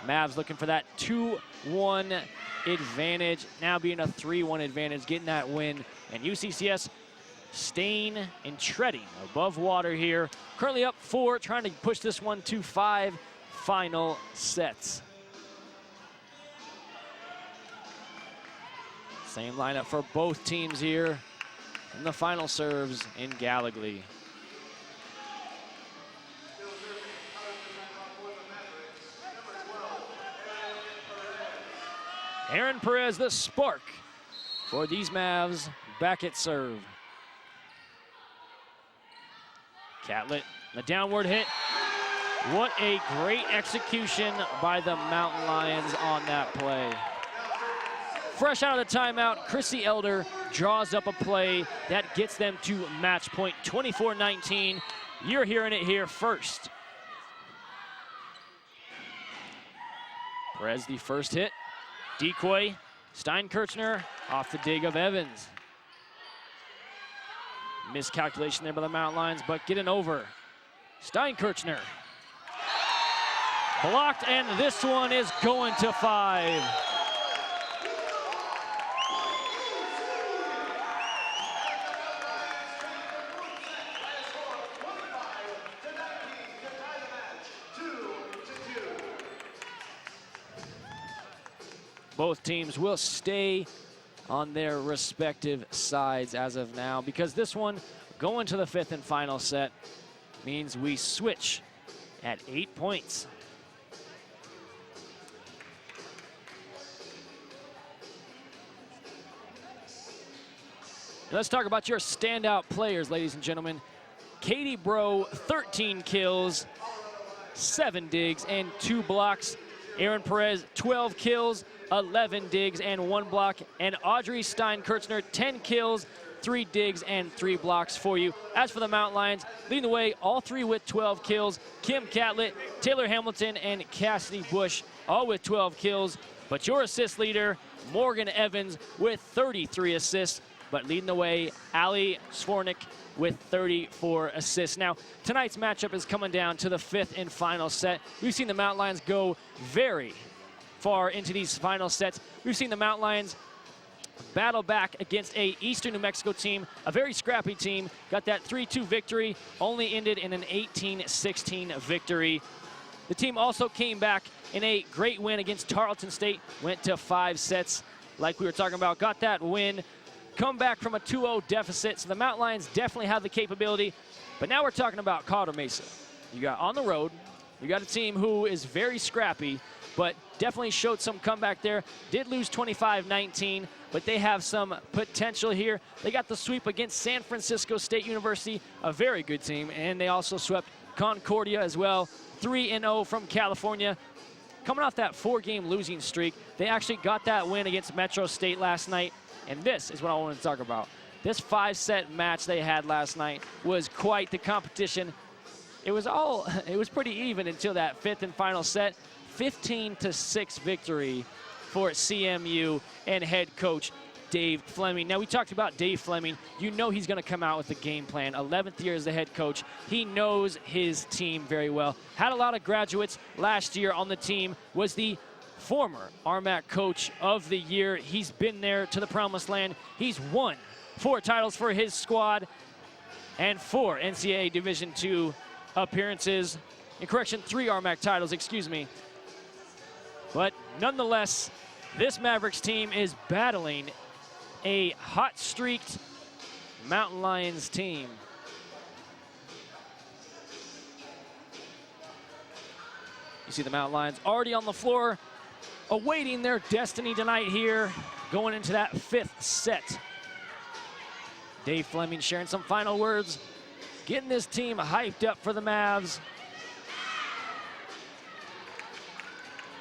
Speaker 25: Mavs looking for that 2-1 advantage, now being a 3-1 advantage, getting that win. And UCCS staying and treading above water here. Currently up 4, trying to push this one to 5 final sets. Same lineup for both teams here. And the final serves in Gallagly. Aaron Perez, the spark for these Mavs, back at serve. Catlett, the downward hit. What a great execution by the Mountain Lions on that play. Fresh out of the timeout, Chrissy Elder draws up a play that gets them to match point, 24-19. You're hearing it here first. Perez, the first hit. Decoy, Steinkirchner off the dig of Evans. Miscalculation there by the Mountain Lions, but getting over. Steinkirchner. Blocked, and this one is going to 5. Both teams will stay on their respective sides as of now, because this one going to the 5th and final set means we switch at 8 points. Let's talk about your standout players, ladies and gentlemen. Katie Bro, 13 kills, 7 digs, and 2 blocks. Aaron Perez, 12 kills, 11 digs, and 1 block. And Audrey Steinkirchner, 10 kills, 3 digs, and 3 blocks for you. As for the Mountain Lions, leading the way, all 3 with 12 kills. Kim Catlett, Taylor Hamilton, and Cassidy Bush, all with 12 kills. But your assist leader, Morgan Evans, with 33 assists. But leading the way, Ali Svornik with 34 assists. Now, tonight's matchup is coming down to the 5th and final set. We've seen the Mountain Lions go very far into these final sets. We've seen the Mountain Lions battle back against a Eastern New Mexico team, a very scrappy team. Got that 3-2 victory, only ended in an 18-16 victory. The team also came back in a great win against Tarleton State, went to 5 sets like we were talking about, got that win, come back from a 2-0 deficit. So the Mountain Lions definitely have the capability. But now we're talking about Colorado Mesa. You got on the road, you got a team who is very scrappy, but definitely showed some comeback there. Did lose 25-19, but they have some potential here. They got the sweep against San Francisco State University, a very good team, and they also swept Concordia as well, 3-0 from California. Coming off that 4-game losing streak, they actually got that win against Metro State last night, and this is what I wanted to talk about. This 5-set match they had last night was quite the competition. It was pretty even until that 5th and final set. 15-6 victory for CMU and head coach Dave Fleming. Now, we talked about Dave Fleming. You know he's going to come out with the game plan. 11th year as the head coach. He knows his team very well. Had a lot of graduates last year on the team. Was the former RMAC Coach of the Year. He's been there to the promised land. He's won 4 titles for his squad and 4 NCAA Division II appearances. In correction, 3 RMAC titles, excuse me. But nonetheless, this Mavericks team is battling a hot-streaked Mountain Lions team. You see the Mountain Lions already on the floor, awaiting their destiny tonight here, going into that 5th set. Dave Fleming sharing some final words, getting this team hyped up for the Mavs.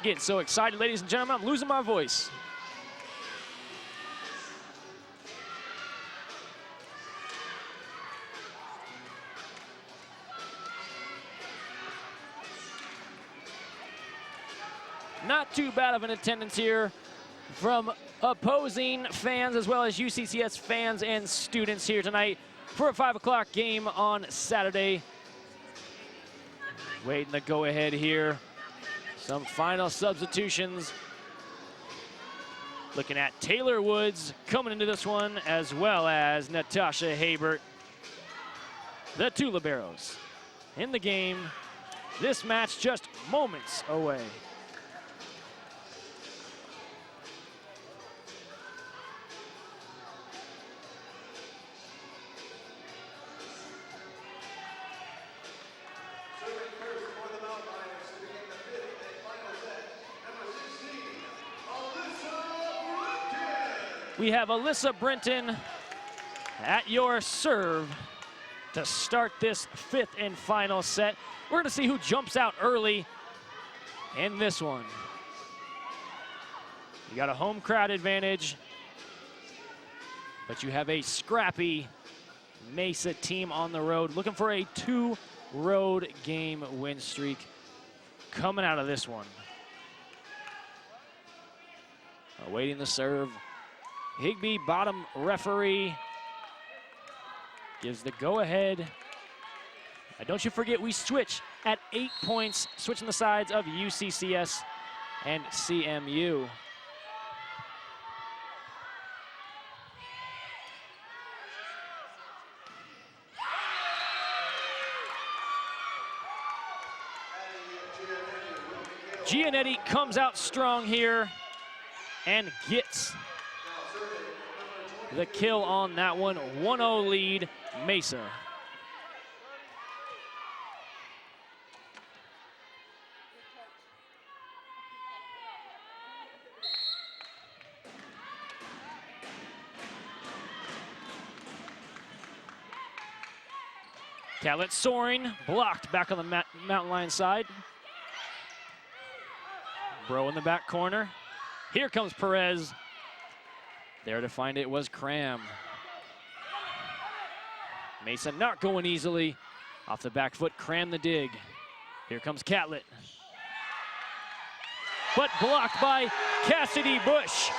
Speaker 25: Getting so excited, ladies and gentlemen, I'm losing my voice. Not too bad of an attendance here from opposing fans as well as UCCS fans and students here tonight for a 5 o'clock game on Saturday. Waiting the go-ahead here. Some final substitutions. Looking at Taylor Woods coming into this one, as well as Natasha Habert. The 2 liberos in the game. This match just moments away. We have Alyssa Brenton at your serve to start this 5th and final set. We're going to see who jumps out early in this one. You got a home crowd advantage, but you have a scrappy Mesa team on the road looking for a 2-road game win streak coming out of this one. Awaiting the serve. Higby, bottom referee, gives the go-ahead. Don't you forget, we switch at 8 points, switching the sides of UCCS and CMU. Giannetti comes out strong here and gets the kill on that one. 1-0 lead, Mesa. Catlett soaring, blocked back on the Mountain Lions side. Bro in the back corner. Here comes Perez. There to find it was Cram. Mesa not going easily. Off the back foot, Cram the dig. Here comes Catlett. But blocked by Cassidy Bush.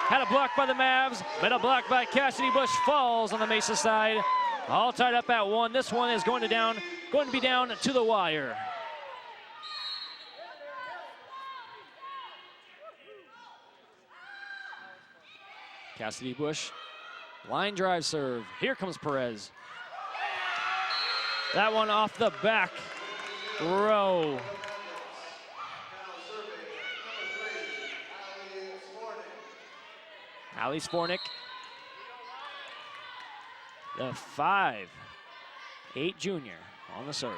Speaker 25: Had a block by the Mavs, but a block by Cassidy Bush falls on the Mesa side. All tied up at 1. This one is going to be down to the wire. Cassidy Bush, line drive serve. Here comes Perez. That one off the back row. Allie Spornick, the 5'8" junior on the serve.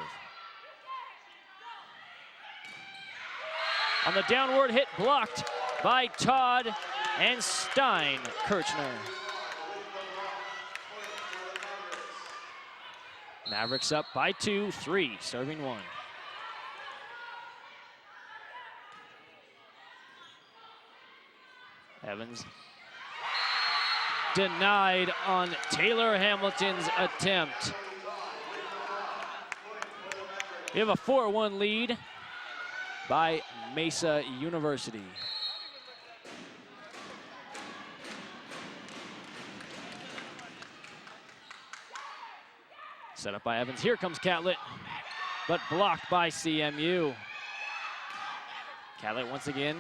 Speaker 25: On the downward hit, blocked by Todd and Stein Kirchner. Mavericks up by 2, 3, serving 1. Evans denied on Taylor Hamilton's attempt. We have a 4-1 lead by Mesa University. Set up by Evans. Here comes Catlett, but blocked by CMU. Catlett once again.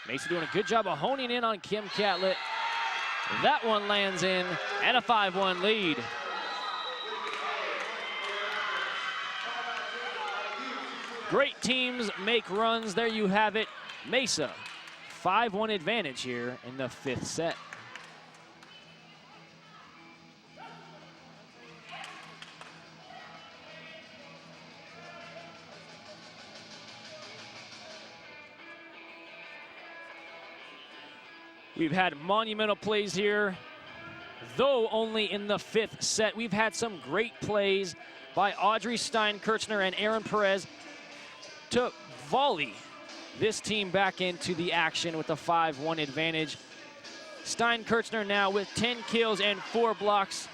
Speaker 25: Mesa doing a good job of honing in on Kim Catlett. That one lands in, and a 5-1 lead. Great teams make runs. There you have it. Mesa, 5-1 advantage here in the 5th set. We've had monumental plays here, though only in the 5th set. We've had some great plays by Audrey Stein Kirchner and Aaron Perez to volley this team back into the action with a 5-1 advantage. Stein Kirchner now with 10 kills and 4 blocks,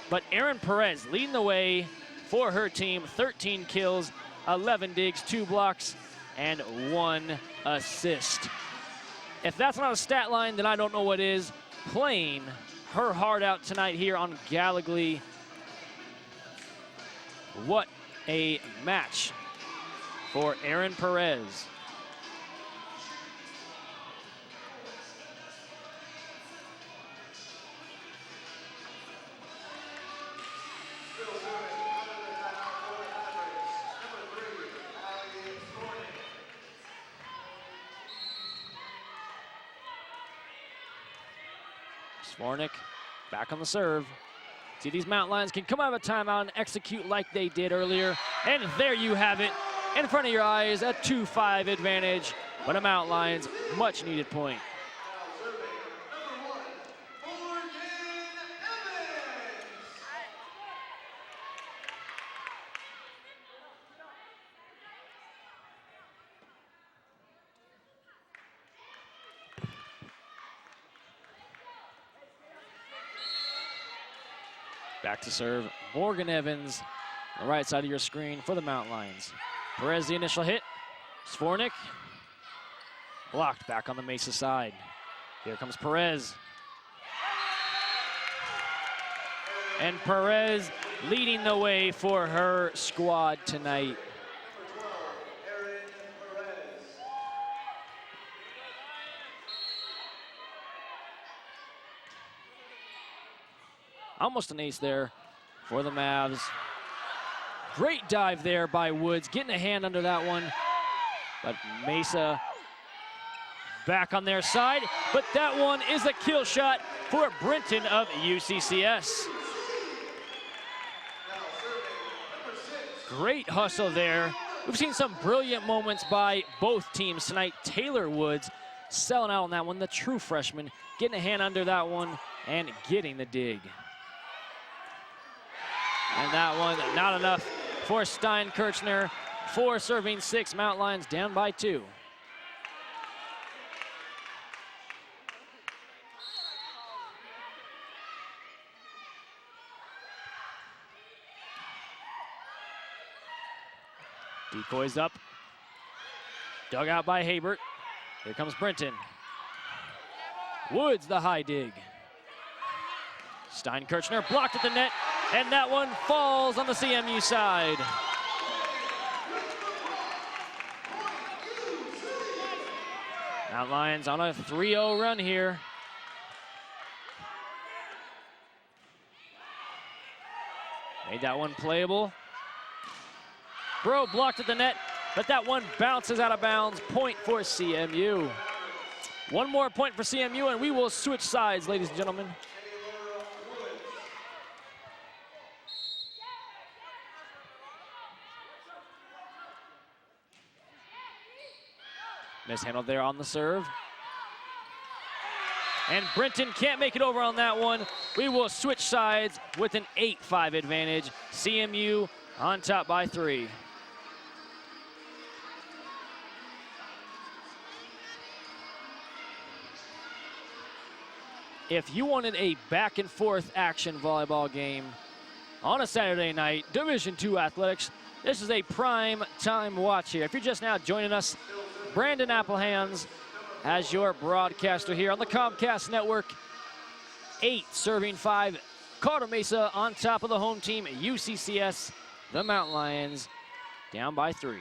Speaker 25: but Aaron Perez leading the way for her team, 13 kills, 11 digs, 2 blocks, and 1 assist. If that's not a stat line, then I don't know what is. Playing her heart out tonight here on Gallogly. What a match for Aaron Perez. Spornick back on the serve. See, these Mountain Lions can come out of a timeout and execute like they did earlier. And there you have it. In front of your eyes, a 2-5 advantage, but a Mountain Lions much needed point. Back to serve, Morgan Evans, on the right side of your screen for the Mountain Lions. Perez, the initial hit. Spornick, blocked back on the Mesa side. Here comes Perez. And Perez leading the way for her squad tonight. Almost an ace there for the Mavs. Great dive there by Woods, getting a hand under that one. But Mesa back on their side. But that one is a kill shot for Brenton of UCCS. Great hustle there. We've seen some brilliant moments by both teams tonight. Taylor Woods selling out on that one, the true freshman, getting a hand under that one and getting the dig. And that one, not enough for Stein Kirchner. 4 serving 6, Mountain Lions down by 2. Decoys up. Dug out by Habert. Here comes Brenton. Woods, the high dig. Stein Kirchner blocked at the net, and that one falls on the CMU side. Mountain Lions on a 3-0 run here. Made that one playable. Bro blocked at the net, but that one bounces out of bounds. Point for CMU. One more point for CMU, and we will switch sides, ladies and gentlemen. Mishandled there on the serve. And Brenton can't make it over on that one. We will switch sides with an 8-5 advantage. CMU on top by 3. If you wanted a back and forth action volleyball game on a Saturday night, Division II athletics, this is a prime time watch here. If you're just now joining us, Brandon Applehans as your broadcaster here on the Comcast Network. 8 serving 5. Colorado Mesa on top of the home team, UCCS, the Mountain Lions, down by 3.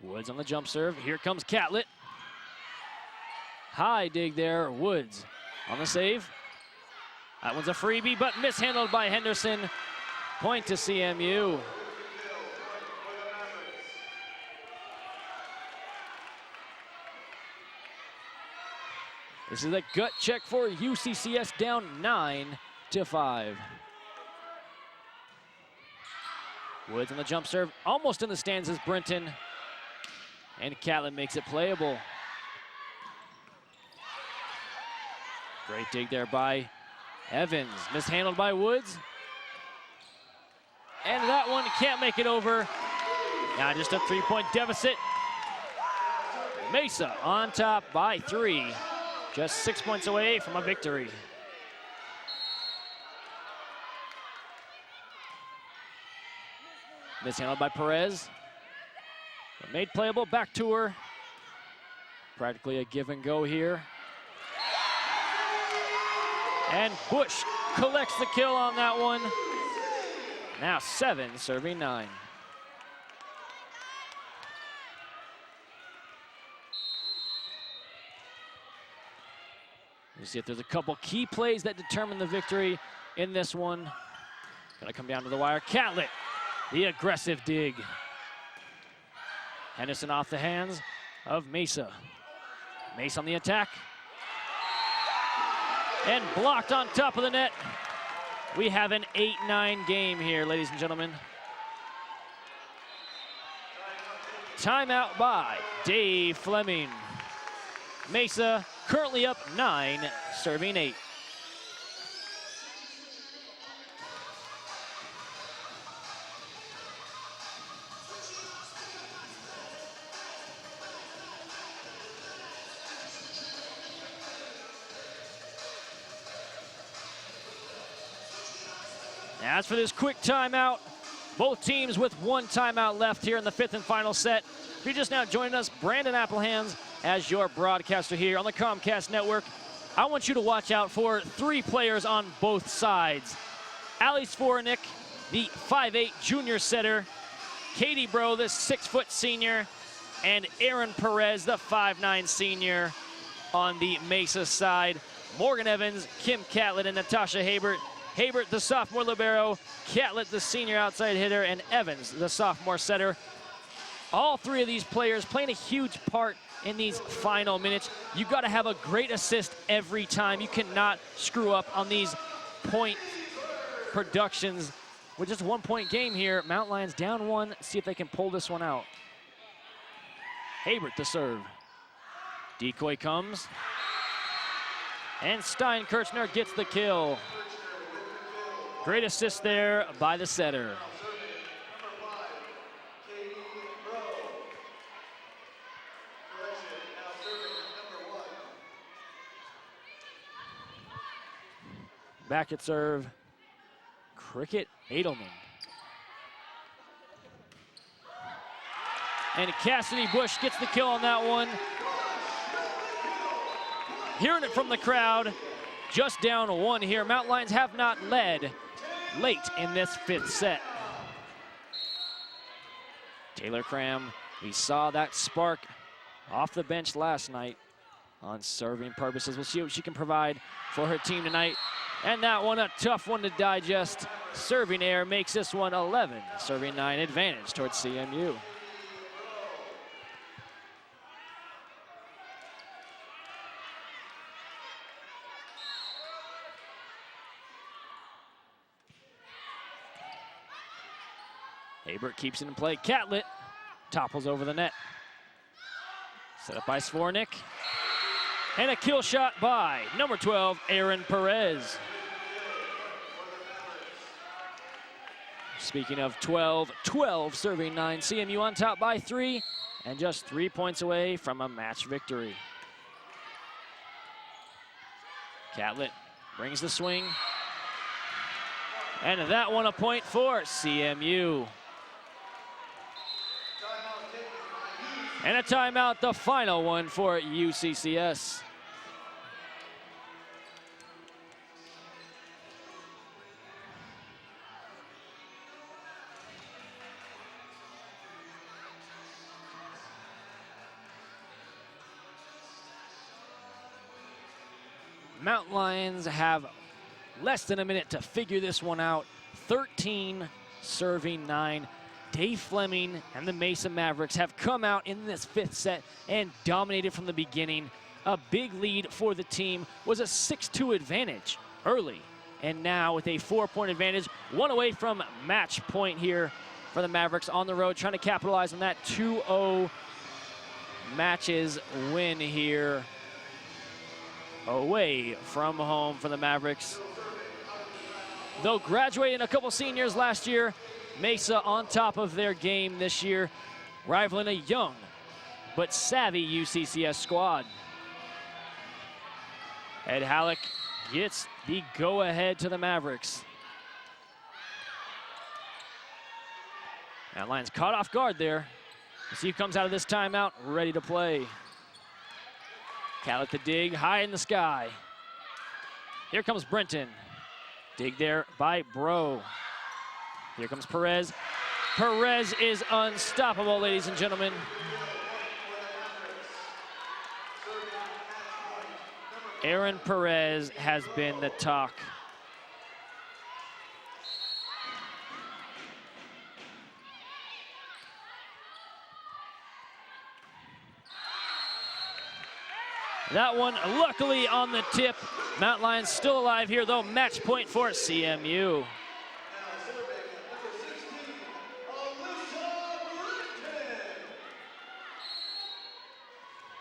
Speaker 25: Woods on the jump serve. Here comes Catlett. High dig there. Woods on the save. That one's a freebie, but mishandled by Henderson. Point to CMU. This is a gut check for UCCS, down 9-5. Woods on the jump serve. Almost in the stands is Brenton. And Catlett makes it playable. Great dig there by Evans. Mishandled by Woods. And that one can't make it over. Now just a 3-point deficit. Mesa on top by 3. Just 6 points away from a victory. Mishandled by Perez. Made playable, back to her. Practically a give and go here. And Bush collects the kill on that one. Now 7, serving 9. We'll see if there's a couple key plays that determine the victory in this one. Gonna come down to the wire. Catlett, the aggressive dig. Henderson off the hands of Mesa. Mesa on the attack. And blocked on top of the net. We have an 8-9 game here, ladies and gentlemen. Timeout by Dave Fleming. Mesa currently up 9, serving 8. As for this quick timeout, both teams with 1 timeout left here in the 5th and final set. If you're just now joining us, Brandon Applehans as your broadcaster here on the Comcast Network. I want you to watch out for 3 players on both sides. Ali Svornik, the 5'8" junior setter, Katie Bro, the 6-foot senior, and Aaron Perez, the 5'9" senior on the Mesa side. Morgan Evans, Kim Catlett, and Natasha Habert. Habert, the sophomore libero, Catlett, the senior outside hitter, and Evans, the sophomore setter. All 3 of these players playing a huge part in these final minutes. You got to have a great assist every time. You cannot screw up on these point productions. With just a 1-point game here, Mountain Lions down 1. See if they can pull this one out. Habert to serve. Decoy comes. And Steinkirchner gets the kill. Great assist there by the setter. Back at serve, Cricket Edelman. And Cassidy Bush gets the kill on that one. Hearing it from the crowd, just down 1 here. Mountain Lions have not led late in this 5th set. Taylor Cram, we saw that spark off the bench last night. on serving purposes. We'll see what she can provide for her team tonight. And that one, a tough one to digest. Serving error makes this one 11, serving 9 advantage towards CMU. Habert keeps it in play. Catlett topples over the net. Set up by Svornik. And a kill shot by number 12, Aaron Perez. Speaking of 12, serving 9. CMU on top by 3 and just 3 points away from a match victory. Catlett brings the swing. And that one a point for CMU. And a timeout, the final one for UCCS. Mountain Lions have less than a minute to figure this one out. 13 serving 9. Dave Fleming and the Mesa Mavericks have come out in this 5th set and dominated from the beginning. A big lead for the team was a 6-2 advantage early. And now with a 4-point advantage, one away from match point here for the Mavericks on the road, trying to capitalize on that 2-0 matches win here. Away from home for the Mavericks. Though graduating a couple seniors last year, Mesa on top of their game this year, rivaling a young but savvy UCCS squad. Ed Halleck gets the go-ahead to the Mavericks. That Lions caught off guard there. See who comes out of this timeout ready to play. Catlett the dig, high in the sky. Here comes Brenton. Dig there by Bro. Here comes Perez. Perez is unstoppable, ladies and gentlemen. Aaron Perez has been the talk. That one luckily on the tip. Mountain Lions still alive here though. Match point for CMU.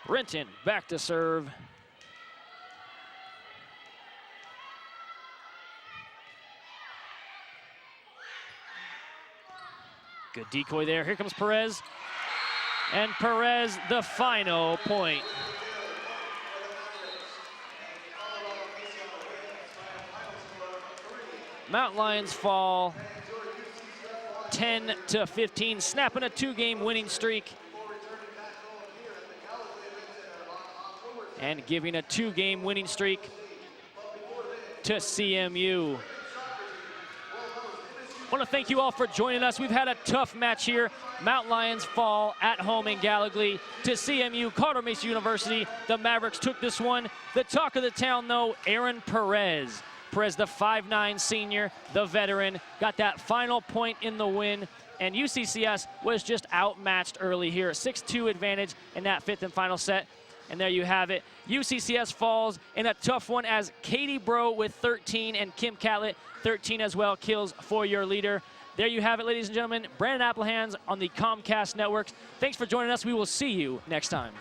Speaker 25: Brenton back to serve. Good decoy there. Here comes Perez. And Perez, the final point. Mountain Lions fall 10-15, snapping a 2-game winning streak. And giving a 2-game winning streak to CMU. I want to thank you all for joining us. We've had a tough match here. Mountain Lions fall at home in Gallagly to CMU, Colorado Mesa University. The Mavericks took this one. The talk of the town, though, Aaron Perez. Perez, the 5'9" senior, the veteran, got that final point in the win. And UCCS was just outmatched early here. 6-2 advantage in that 5th and final set. And there you have it. UCCS falls in a tough one as Katie Bro with 13 and Kim Catlett 13 as well kills for your leader. There you have it, ladies and gentlemen. Brandon Applehans on the Comcast Network. Thanks for joining us. We will see you next time.